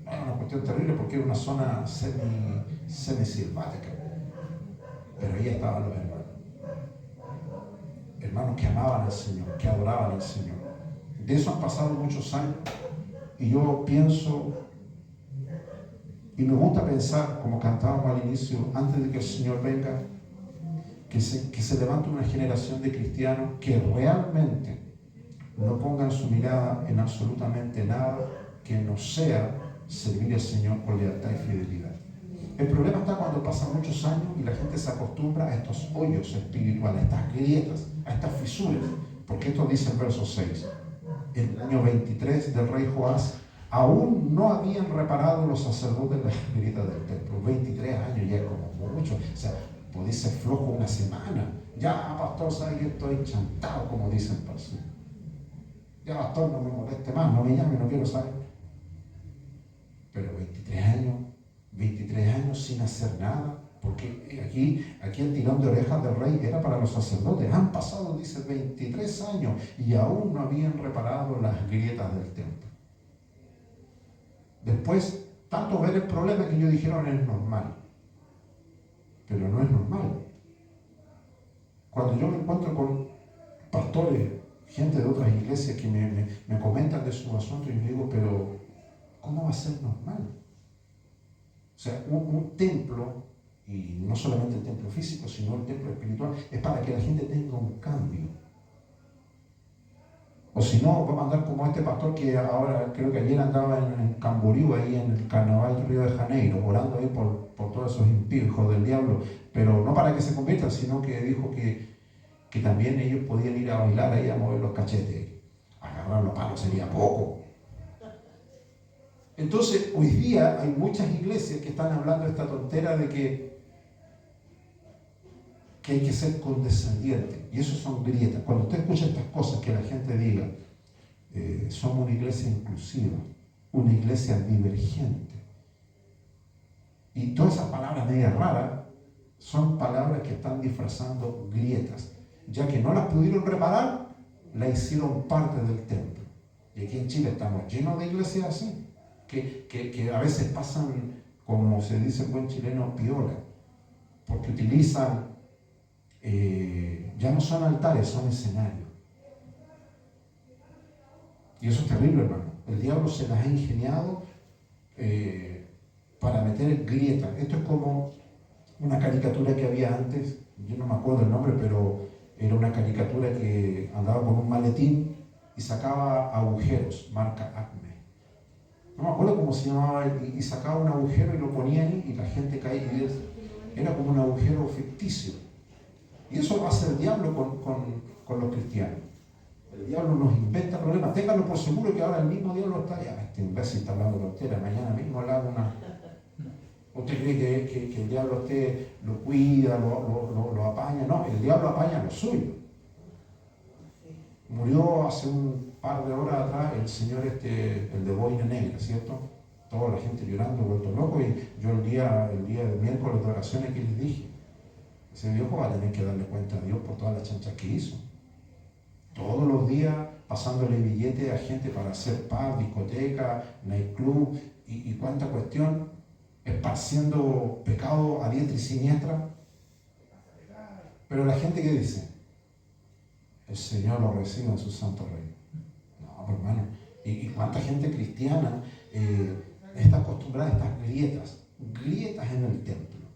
Era una cuestión terrible porque era una zona semisilvática. Pero ahí estaban los hermanos. Hermanos que amaban al Señor, que adoraban al Señor. De eso han pasado muchos años. Y yo pienso, y me gusta pensar, como cantábamos al inicio, antes de que el Señor venga, que se levante una generación de cristianos que realmente no pongan su mirada en absolutamente nada que no sea servir al Señor con lealtad y fidelidad. El problema está cuando pasan muchos años y la gente se acostumbra a estos hoyos espirituales, a estas grietas, a estas fisuras. Porque esto dice el verso 6. En el año 23 del rey Joás, aún no habían reparado los sacerdotes las grietas del templo. 23 años ya es como mucho. O sea, podéis ser flojo una semana. Ya, pastor, ¿sabes que estoy chantado, como dicen por sí? Ya, pastor, no me moleste más, no me llame, no quiero saber. Pero 23 años sin hacer nada, porque aquí el tirón de orejas del rey era para los sacerdotes. Han pasado, dice, 23 años y aún no habían reparado las grietas del templo. Después, tanto ver el problema que ellos dijeron es normal, pero no es normal. Cuando yo me encuentro con pastores, gente de otras iglesias que me comentan de su asunto y me digo, pero ¿cómo va a ser normal? O sea, un templo, y no solamente el templo físico, sino el templo espiritual, es para que la gente tenga un cambio. O si no, vamos a andar como este pastor que ahora, creo que ayer andaba en Camboriú, ahí en el carnaval de Río de Janeiro, orando ahí por todos esos impíos, hijos del diablo, pero no para que se conviertan, sino que dijo que también ellos podían ir a bailar ahí, a mover los cachetes. Agarrar los palos sería poco. Entonces, hoy día hay muchas iglesias que están hablando esta tontera de que hay que ser condescendiente. Y eso son grietas. Cuando usted escucha estas cosas, que la gente diga, somos una iglesia inclusiva, una iglesia divergente. Y todas esas palabras medias raras son palabras que están disfrazando grietas. Ya que no las pudieron reparar, la hicieron parte del templo. Y aquí en Chile estamos llenos de iglesias así. Que a veces pasan, como se dice en buen chileno, piola, porque utilizan, ya no son altares, son escenarios. Y eso es terrible, hermano. El diablo se las ha ingeniado para meter grietas. Esto es como una caricatura que había antes, yo no me acuerdo el nombre, pero era una caricatura que andaba con un maletín y sacaba agujeros, marca Acme. No me acuerdo cómo se llamaba, y sacaba un agujero y lo ponía ahí y la gente caía. Y era como un agujero ficticio. Y eso lo hace el diablo con los cristianos. El diablo nos inventa problemas. Ténganlo por seguro que ahora el mismo diablo está allá. Este imbécil está hablando de tonteras. Mañana mismo le hago una... ¿Usted cree que el diablo lo cuida, lo apaña? No, el diablo apaña lo suyo. Murió hace un par de horas atrás el señor el de boina negra, ¿cierto? Toda la gente llorando, vuelto loco, y yo el día de miércoles de oraciones que les dije, ese viejo va a tener que darle cuenta a Dios por todas las chanchas que hizo. Todos los días pasándole billetes a gente para hacer pub, discoteca, nightclub y cuánta cuestión, esparciendo pecado a diestra y siniestra. Pero la gente, ¿qué dice? el Señor lo reciba en su santo reino. No, pues, hermano. ¿Y cuánta gente cristiana está acostumbrada a estas grietas en el templo?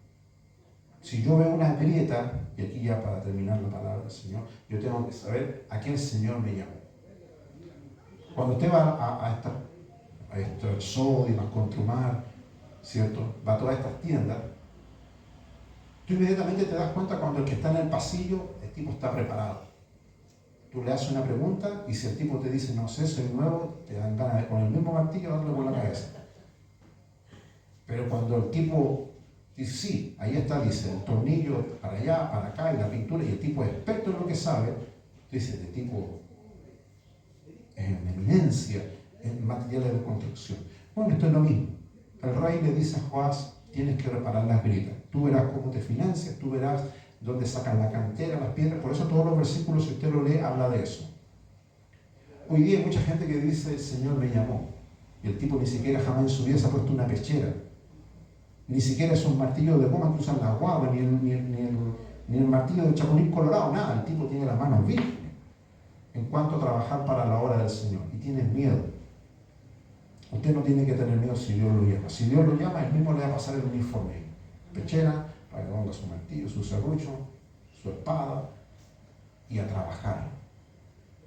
Si yo veo una grieta, y aquí ya para terminar la palabra del Señor, yo tengo que saber a qué el Señor me llamó. Cuando usted va a estos Sodimas, Contrumar, ¿cierto? Va a todas estas tiendas, tú inmediatamente te das cuenta cuando el que está en el pasillo, el tipo está preparado. Tú le haces una pregunta y si el tipo te dice, no sé, soy nuevo, te dan ganas de con el mismo martillo darle por la cabeza. Pero cuando el tipo dice, sí, ahí está, dice, el tornillo para allá, para acá, y la pintura, y el tipo es experto en lo que sabe, tú dices, este tipo es una eminencia en materiales de construcción. Bueno, esto es lo mismo. El rey le dice a Joás, tienes que reparar las grietas. Tú verás cómo te financias, tú verás dónde sacan la cantera, las piedras. Por eso todos los versículos, si usted lo lee, habla de eso. Hoy día hay mucha gente que dice, el Señor me llamó. Y el tipo ni siquiera jamás en su vida se ha puesto una pechera. Ni siquiera es un martillo de goma que usan las guaguas, ni el martillo de chapulín colorado, nada. El tipo tiene las manos vírgenes en cuanto a trabajar para la obra del Señor. Y tiene miedo. Usted no tiene que tener miedo si Dios lo llama. Si Dios lo llama, él mismo le va a pasar el uniforme. Pechera, para que ponga su martillo, su serrucho, su espada, y a trabajar.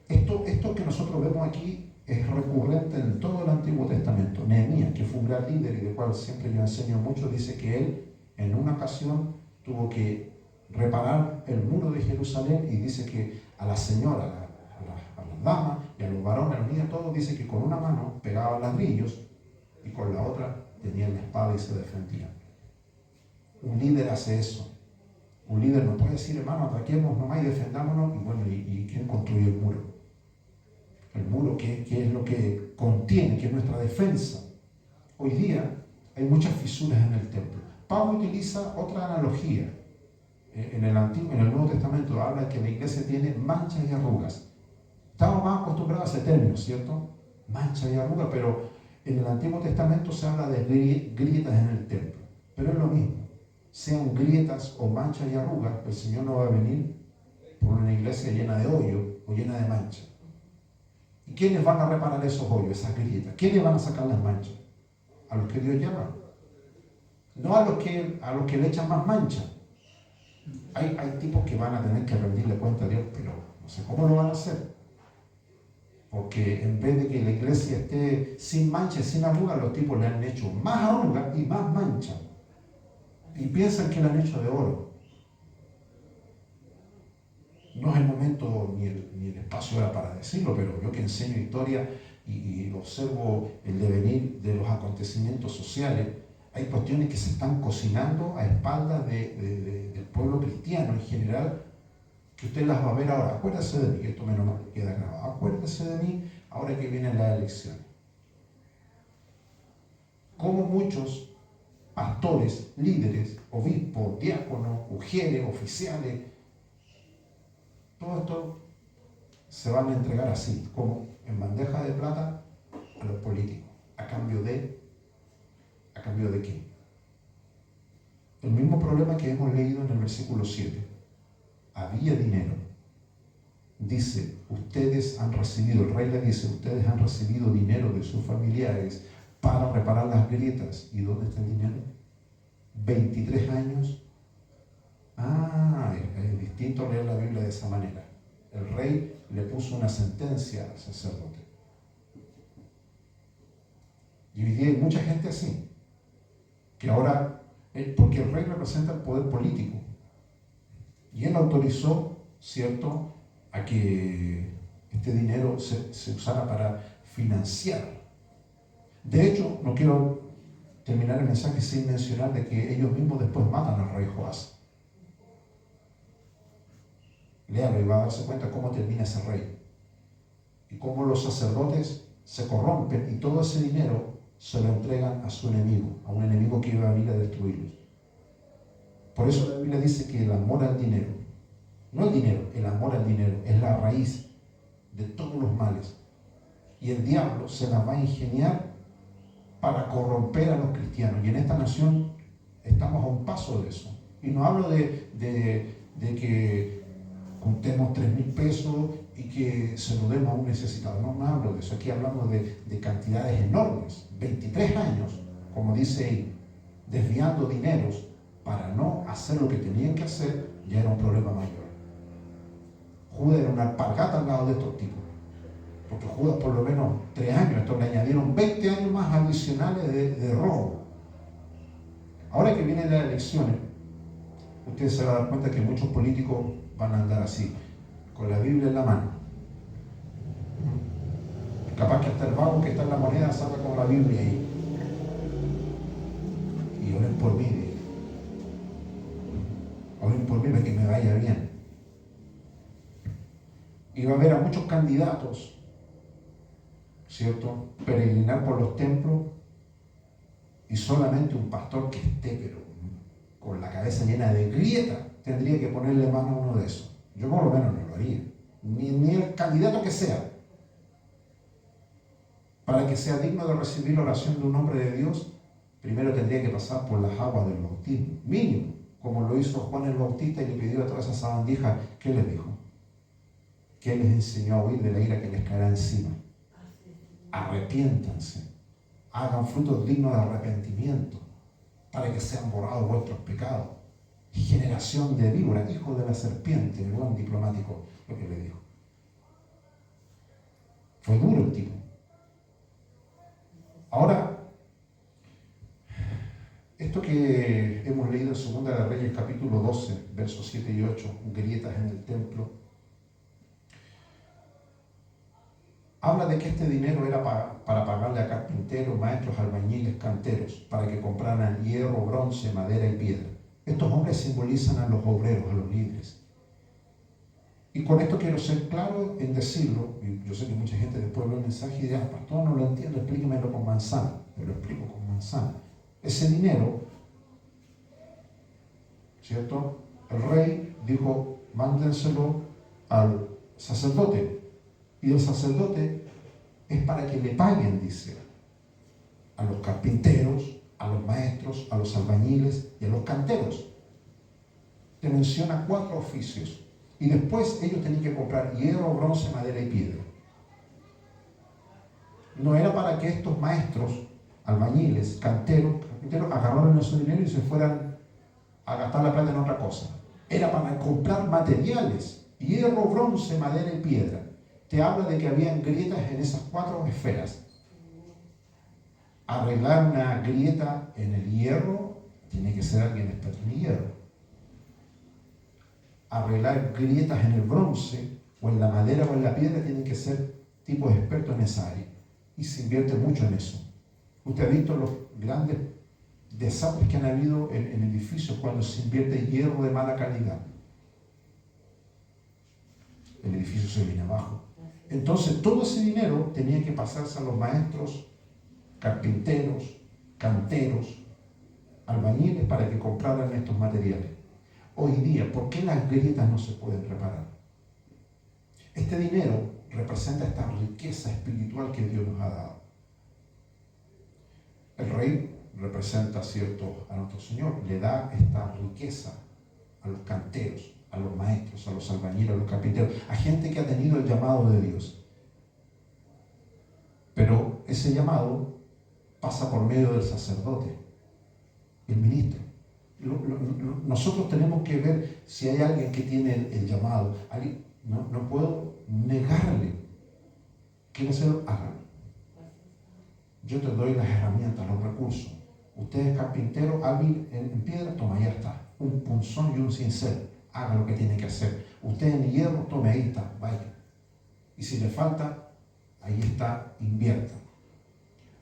Esto que nosotros vemos aquí es recurrente en todo el Antiguo Testamento. Nehemías, que fue un gran líder y del cual siempre yo enseño mucho, dice que él en una ocasión tuvo que reparar el muro de Jerusalén y dice que a la señora, a las damas y a los varones, a los niños, todos, dice que con una mano pegaban ladrillos y con la otra tenían la espada y se defendían. Un líder hace eso. Un líder no puede decir, hermano, ataquemos nomás y defendámonos, y bueno, ¿y quién construye el muro? El muro, ¿qué es lo que contiene? ¿Qué es nuestra defensa? Hoy día hay muchas fisuras en el templo. Pablo utiliza otra analogía. En el Nuevo Testamento habla de que la iglesia tiene manchas y arrugas. Estamos más acostumbrados a ese término, ¿cierto? Mancha y arruga, pero en el Antiguo Testamento se habla de grietas en el templo. Pero es lo mismo. Sean grietas o manchas y arrugas, el Señor no va a venir por una iglesia llena de hoyos o llena de manchas. ¿Y quiénes van a reparar esos hoyos, esas grietas? ¿Quiénes van a sacar las manchas? A los que Dios llama. No a los que le echan más mancha. Hay tipos que van a tener que rendirle cuenta a Dios, pero no sé cómo lo van a hacer. Porque en vez de que la iglesia esté sin mancha y sin arrugas, los tipos le han hecho más arrugas y más mancha. Y piensan que la han hecho de oro. No es el momento ni el espacio era para decirlo, pero yo que enseño historia y observo el devenir de los acontecimientos sociales, hay cuestiones que se están cocinando a espaldas del pueblo cristiano en general, que usted las va a ver ahora. Acuérdese de mí, que esto menos mal queda grabado. Acuérdese de mí ahora que vienen las elecciones. Como muchos pastores, líderes, obispos, diáconos, mujeres, oficiales, todo esto se van a entregar así, como en bandeja de plata a los políticos. ¿A cambio de qué? El mismo problema que hemos leído en el versículo 7. Había dinero. Dice, ustedes han recibido, el rey le dice, ustedes han recibido dinero de sus familiares para reparar las grietas. ¿Y dónde está el dinero? 23 años. Es distinto leer la Biblia de esa manera. El rey le puso una sentencia al sacerdote. Y hoy día hay mucha gente así, que ahora, porque el rey representa el poder político, y él autorizó, ¿cierto?, a que este dinero se usara para financiar. De hecho, no quiero terminar el mensaje sin mencionar de que ellos mismos después matan al rey Joás. Léalo y va a darse cuenta cómo termina ese rey. Y cómo los sacerdotes se corrompen y todo ese dinero se lo entregan a su enemigo, a un enemigo que iba a venir a destruirlos. Por eso la Biblia dice que el amor al dinero, no el dinero, el amor al dinero es la raíz de todos los males. Y el diablo se las va a ingeniar para corromper a los cristianos. Y en esta nación estamos a un paso de eso. Y no hablo de que juntemos 3.000 pesos y que se lo demos a un necesitado. No, no hablo de eso, aquí hablamos de cantidades enormes. 23 años, como dice ahí, desviando dineros para no hacer lo que tenían que hacer, ya era un problema mayor. Judas era una alpargata al lado de estos tipos, porque Judas por lo menos 3 años, esto le añadieron 20 años más adicionales de robo. Ahora que vienen las elecciones, ustedes se van a dar cuenta que muchos políticos van a andar así, con la Biblia en la mano. Capaz que hasta el vago que está en la moneda salga con la Biblia ahí. Y oren por mí, oren por mí para que me vaya bien. Y va a haber a muchos candidatos, ¿cierto?, peregrinar por los templos, y solamente un pastor que esté, pero con la cabeza llena de grietas, tendría que ponerle mano a uno de esos. Yo por lo menos no lo haría, ni el candidato que sea, para que sea digno de recibir la oración de un hombre de Dios. Primero tendría que pasar por las aguas del bautismo, mínimo, como lo hizo Juan el Bautista y le pidió a todas esas sabandijas. ¿Qué les dijo? ¿Qué les enseñó a huir de la ira que les caerá encima? Arrepiéntanse, hagan frutos dignos de arrepentimiento, para que sean borrados vuestros pecados. Generación de víboras, hijo de la serpiente, el buen diplomático, lo que le dijo. Fue duro el tipo. Ahora, esto que hemos leído en Segunda de Reyes, capítulo 12, versos 7 y 8, grietas en el templo, habla de que este dinero era para pagarle a carpinteros, maestros, albañiles, canteros, para que compraran hierro, bronce, madera y piedra. Estos hombres simbolizan a los obreros, a los líderes. Y con esto quiero ser claro en decirlo, y yo sé que mucha gente después ve el mensaje y dirá, pastor, no lo entiendo, explíquemelo con manzana. Yo lo explico con manzana. Ese dinero, ¿cierto? El rey dijo, mándenselo al sacerdote. Y el sacerdote es para que le paguen, dice, a los carpinteros, a los maestros, a los albañiles y a los canteros. Te menciona 4 oficios. Y después ellos tenían que comprar hierro, bronce, madera y piedra. No era para que estos maestros, albañiles, carpinteros agarraran ese dinero y se fueran a gastar la plata en otra cosa. Era para comprar materiales, hierro, bronce, madera y piedra. Te habla de que habían grietas en esas 4 esferas. Arreglar una grieta en el hierro, tiene que ser alguien experto en hierro. Arreglar grietas en el bronce, o en la madera o en la piedra, tienen que ser tipos expertos en esa área. Y se invierte mucho en eso. Usted ha visto los grandes desastres que han habido en edificios cuando se invierte hierro de mala calidad. El edificio se viene abajo. Entonces todo ese dinero tenía que pasarse a los maestros, carpinteros, canteros, albañiles para que compraran estos materiales. Hoy día, ¿por qué las grietas no se pueden reparar? Este dinero representa esta riqueza espiritual que Dios nos ha dado. El rey representa, ¿cierto?, a nuestro Señor, le da esta riqueza a los canteros, a los maestros, a los albañiles, a los carpinteros, a gente que ha tenido el llamado de Dios. Pero ese llamado pasa por medio del sacerdote, el ministro. Nosotros tenemos que ver si hay alguien que tiene el llamado. No puedo negarle. ¿Quiere hacerlo? Hágalo. Yo te doy las herramientas, los recursos. Usted es carpintero, hábil en piedra, toma, ya está. Un punzón y un cincel. Haga lo que tiene que hacer. Usted en hierro, tome, ahí está, vaya. Y si le falta, ahí está, invierta.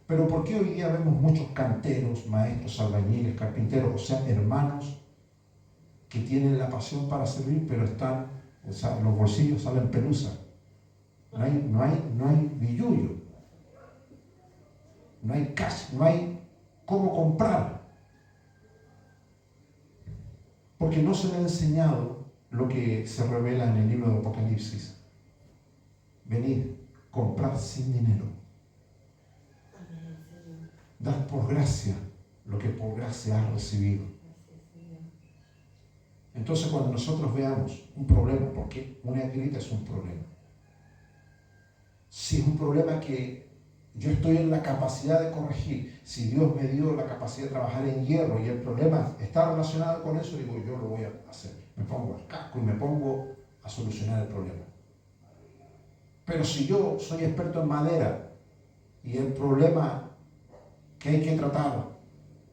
Pero ¿por qué hoy día vemos muchos canteros, maestros, albañiles, carpinteros, o sea, hermanos que tienen la pasión para servir, pero están, o sea, los bolsillos salen pelusa? No hay billullo, no hay cash, no hay cómo comprar. Porque no se le ha enseñado lo que se revela en el libro de Apocalipsis. Venid, comprad sin dinero. Dad por gracia lo que por gracia has recibido. Entonces, cuando nosotros veamos un problema, porque una grieta es un problema, si es un problema que yo estoy en la capacidad de corregir, si Dios me dio la capacidad de trabajar en hierro y el problema está relacionado con eso, digo, yo lo voy a hacer. Me pongo el casco y me pongo a solucionar el problema. Pero si yo soy experto en madera y el problema que hay que tratar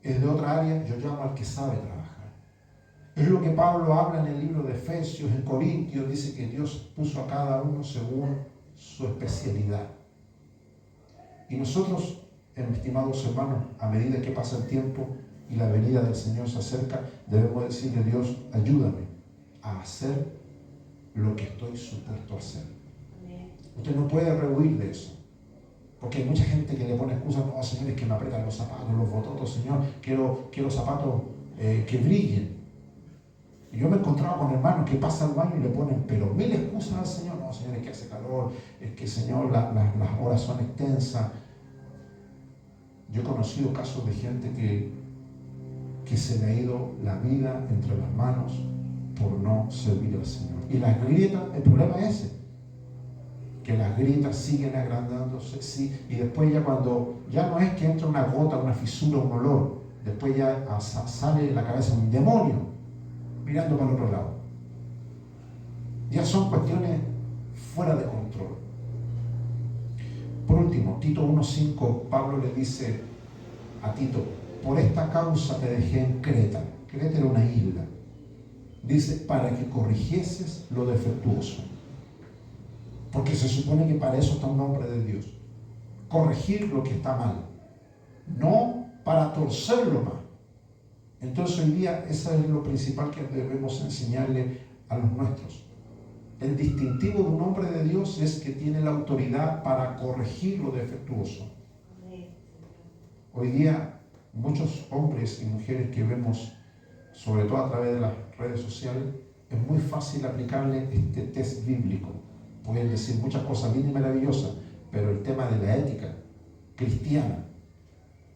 es de otra área, yo llamo al que sabe trabajar. Es lo que Pablo habla en el libro de Efesios, en Corintios, dice que Dios puso a cada uno según su especialidad. Y nosotros, estimados hermanos, a medida que pasa el tiempo y la venida del Señor se acerca, debemos decirle a Dios, ayúdame a hacer lo que estoy supuesto a hacer. Usted no puede rehuir de eso. Porque hay mucha gente que le pone excusas, no, Señor, es que me apretan los zapatos, los bototos, Señor, quiero zapatos que brillen. Y yo me he encontrado con hermanos que pasan el baño y le ponen pero mil excusas al Señor. No, Señor, es que hace calor, es que, Señor, las horas son extensas. Yo he conocido casos de gente que se le ha ido la vida entre las manos por no servir al Señor. Y las grietas, el problema es ese, que las grietas siguen agrandándose, sí, y después ya cuando, ya no es que entra una gota, una fisura, un olor, después ya sale en la cabeza un demonio mirando para el otro lado. Ya son cuestiones fuera de control. Por último, Tito 1:5, Pablo le dice a Tito, por esta causa te dejé en Creta. Creta era una isla. Dice, para que corrigieses lo defectuoso. Porque se supone que para eso está un hombre de Dios. Corregir lo que está mal. No para torcerlo más. Entonces hoy día eso es lo principal que debemos enseñarle a los nuestros. El distintivo de un hombre de Dios es que tiene la autoridad para corregir lo defectuoso. Hoy día muchos hombres y mujeres que vemos, sobre todo a través de las redes sociales, es muy fácil aplicarle este test bíblico. Pueden decir muchas cosas bien y maravillosas, pero el tema de la ética cristiana,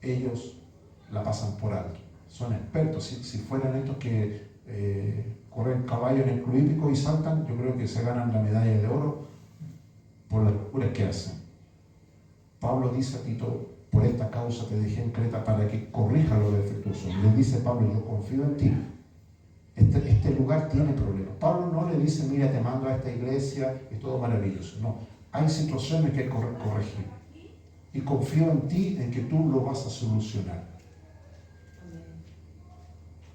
ellos la pasan por alto. Son expertos. Si fueran estos que corren caballo en el club hípico y saltan, yo creo que se ganan la medalla de oro por las locuras que hacen. Pablo dice a Tito, por esta causa te dejé en Creta para que corrija lo defectuoso. Y le dice Pablo, yo confío en ti. Este lugar tiene problemas. Pablo no le dice, mira, te mando a esta iglesia, es todo maravilloso. No, hay situaciones que hay que corregir. Y confío en ti, en que tú lo vas a solucionar.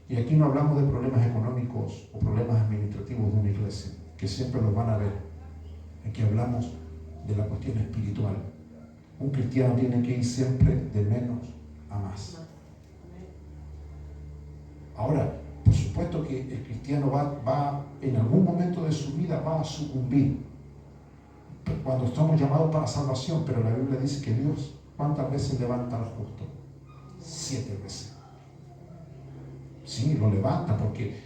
Y aquí no hablamos de problemas económicos o problemas administrativos de una iglesia, que siempre los van a ver. Aquí hablamos de la cuestión espiritual. Un cristiano tiene que ir siempre de menos a más. Ahora, por supuesto que el cristiano va en algún momento de su vida va a sucumbir cuando estamos llamados para salvación, pero la Biblia dice que Dios, ¿cuántas veces levanta al justo? 7 veces. Sí, lo levanta porque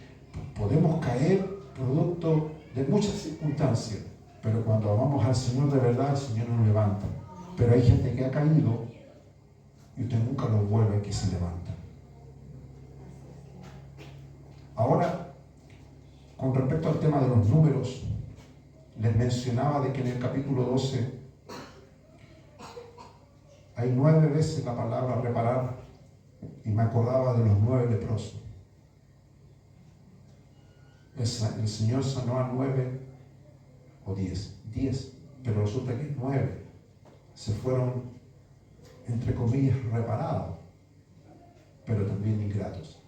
podemos caer producto de muchas circunstancias, pero cuando vamos al Señor de verdad, el Señor nos levanta. Pero hay gente que ha caído y usted nunca lo vuelve que se levanta. Ahora, con respecto al tema de los números, les mencionaba de que en el capítulo 12 hay 9 veces la palabra reparar y me acordaba de los 9 leprosos. El Señor sanó a 9 o 10, pero resulta que 9 se fueron, entre comillas, reparados, pero también ingratos.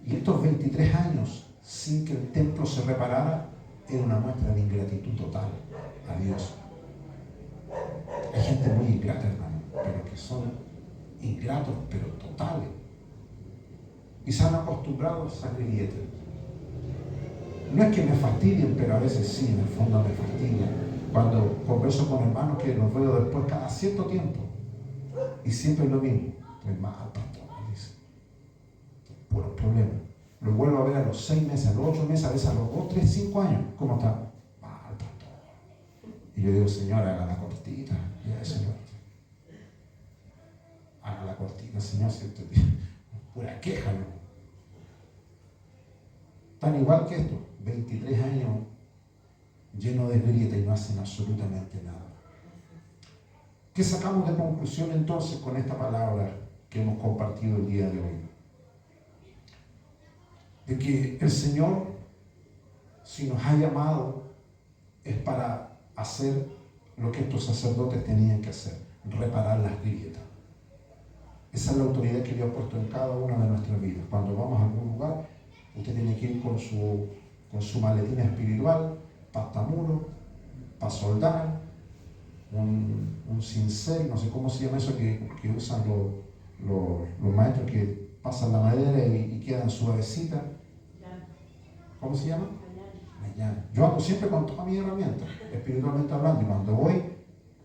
Y estos 23 años sin que el templo se reparara era una muestra de ingratitud total a Dios. Hay gente muy ingrata, hermano, pero que son ingratos, pero totales. Y se han acostumbrado a esa grieta. No es que me fastidien, pero a veces sí, en el fondo me fastidian. Cuando converso con hermanos que los veo después cada cierto tiempo, y siempre es lo mismo. Estoy mal, pastor, me dice. Puros problemas. Lo vuelvo a ver a los 6 meses, a los 8 meses, a veces a los 2, 3, 5 años. ¿Cómo está? Mal, pastor. Y yo digo, Señor, haga la cortita. Ya, Señor. Haga la cortita, Señor. Pura queja, ¿no? Tan igual que esto, 23 años llenos de grieta y no hacen absolutamente nada. ¿Qué sacamos de conclusión entonces con esta palabra que hemos compartido el día de hoy? De que el Señor, si nos ha llamado, es para hacer lo que estos sacerdotes tenían que hacer, reparar las grietas. Esa es la autoridad que Dios ha puesto en cada una de nuestras vidas. Cuando vamos a algún lugar, usted tiene que ir con su maletín espiritual, pastamuro, para soldar, un cincel, no sé cómo se llama eso que usan los maestros que pasan la madera y quedan suavecitas. ¿Cómo se llama? Yo ando siempre con toda mi herramienta, espiritualmente hablando, y cuando voy,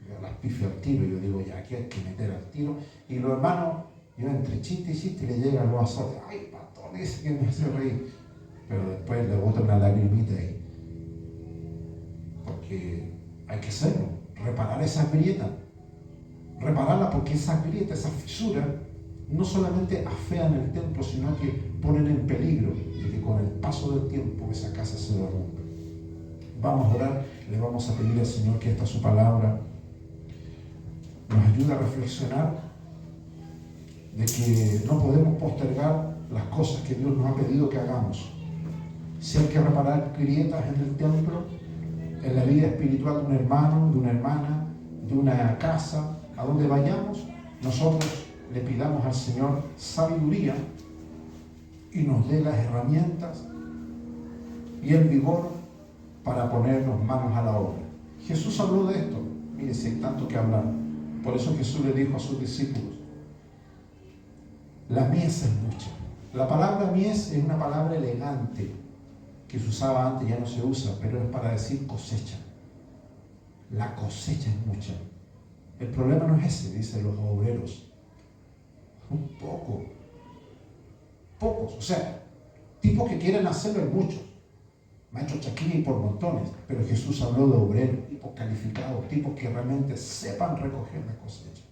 yo las pifio al tiro, yo digo, ya, aquí hay que meter al tiro, y los hermanos, yo entre chiste y chiste le llegan los azotes, ay, pastor, ese que me hace reír, pero después le botan una lagrimita ahí, porque hay que hacerlo, reparar esas grietas, repararlas, porque esas grietas, esas fisuras, no solamente afean el templo, sino que ponen en peligro de que con el paso del tiempo esa casa se derrumbe. Vamos a orar, le vamos a pedir al Señor que esta su palabra nos ayude a reflexionar de que no podemos postergar las cosas que Dios nos ha pedido que hagamos. Si hay que reparar grietas en el templo, en la vida espiritual de un hermano, de una hermana, de una casa, a donde vayamos, nosotros le pidamos al Señor sabiduría y nos dé las herramientas y el vigor para ponernos manos a la obra. Jesús habló de esto. Mire, si hay tanto que hablar. Por eso Jesús le dijo a sus discípulos, la mies es mucha. La palabra mies es una palabra elegante que se usaba antes, ya no se usa, pero es para decir cosecha. La cosecha es mucha. El problema no es ese, dicen los obreros. Un pocos, o sea, tipos que quieren hacerlo en muchos, maestros chaquillas y por montones, pero Jesús habló de obreros, tipos calificados, tipos que realmente sepan recoger la cosecha.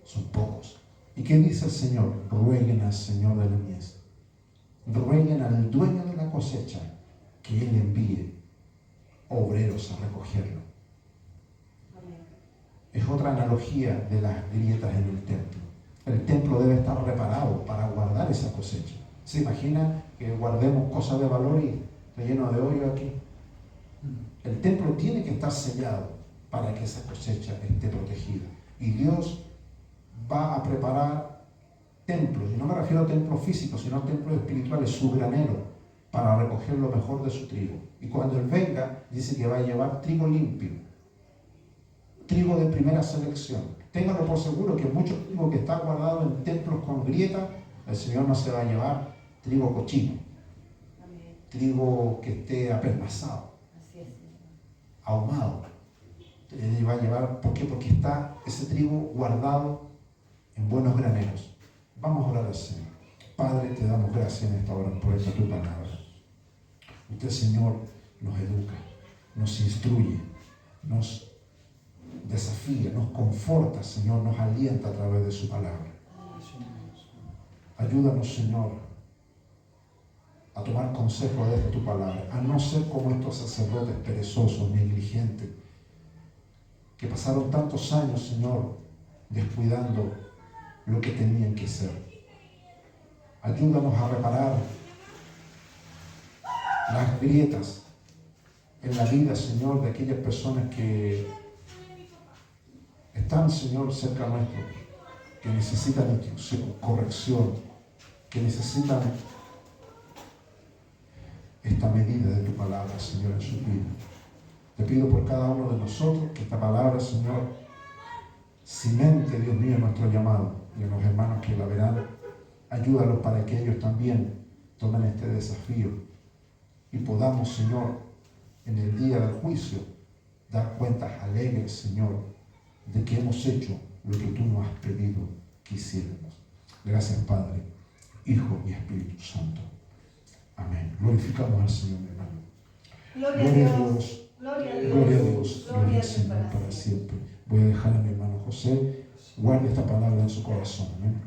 Son pocos. ¿Y qué dice el Señor? Rueguen al Señor de la mies, rueguen al dueño de la cosecha que Él envíe obreros a recogerlo. Es otra analogía de las grietas en el templo. El templo debe estar reparado para guardar esa cosecha. ¿Se imagina que guardemos cosas de valor y está lleno de hoyo aquí? El templo tiene que estar sellado para que esa cosecha esté protegida. Y Dios va a preparar templos, y no me refiero a templos físicos, sino a templos espirituales, su granero, para recoger lo mejor de su trigo. Y cuando Él venga, dice que va a llevar trigo limpio, trigo de primera selección. Ténganlo por seguro que mucho trigo que está guardado en templos con grietas, el Señor no se va a llevar trigo cochino, trigo que esté apelmazado, ahumado. Él va a llevar, ¿por qué? Porque está ese trigo guardado en buenos graneros. Vamos a orar al Señor. Padre, te damos gracias en esta hora por esta tu palabra. Usted, Señor, nos educa, nos instruye, nos desafía, nos conforta, Señor, nos alienta a través de su palabra. Ayúdanos, Señor, a tomar consejo de tu palabra, a no ser como estos sacerdotes perezosos, negligentes, que pasaron tantos años, Señor, descuidando lo que tenían que hacer. Ayúdanos a reparar las grietas en la vida, Señor, de aquellas personas que están, Señor, cerca nuestro, que necesitan instrucción, corrección, que necesitan esta medida de tu palabra, Señor, en su vida. Te pido por cada uno de nosotros que esta palabra, Señor, cimente, Dios mío, nuestro llamado, y a los hermanos que la verán, ayúdalos para que ellos también tomen este desafío y podamos, Señor, en el día del juicio, dar cuentas alegres, Señor, de que hemos hecho lo que tú nos has pedido que hiciéramos. Gracias, Padre, Hijo y Espíritu Santo. Amén. Glorificamos al Señor, mi hermano. Gloria a Dios. Gloria a Dios. Gloria a Dios. Gloria al Señor para siempre. Voy a dejar a mi hermano José. Guarde esta palabra en su corazón. Amén.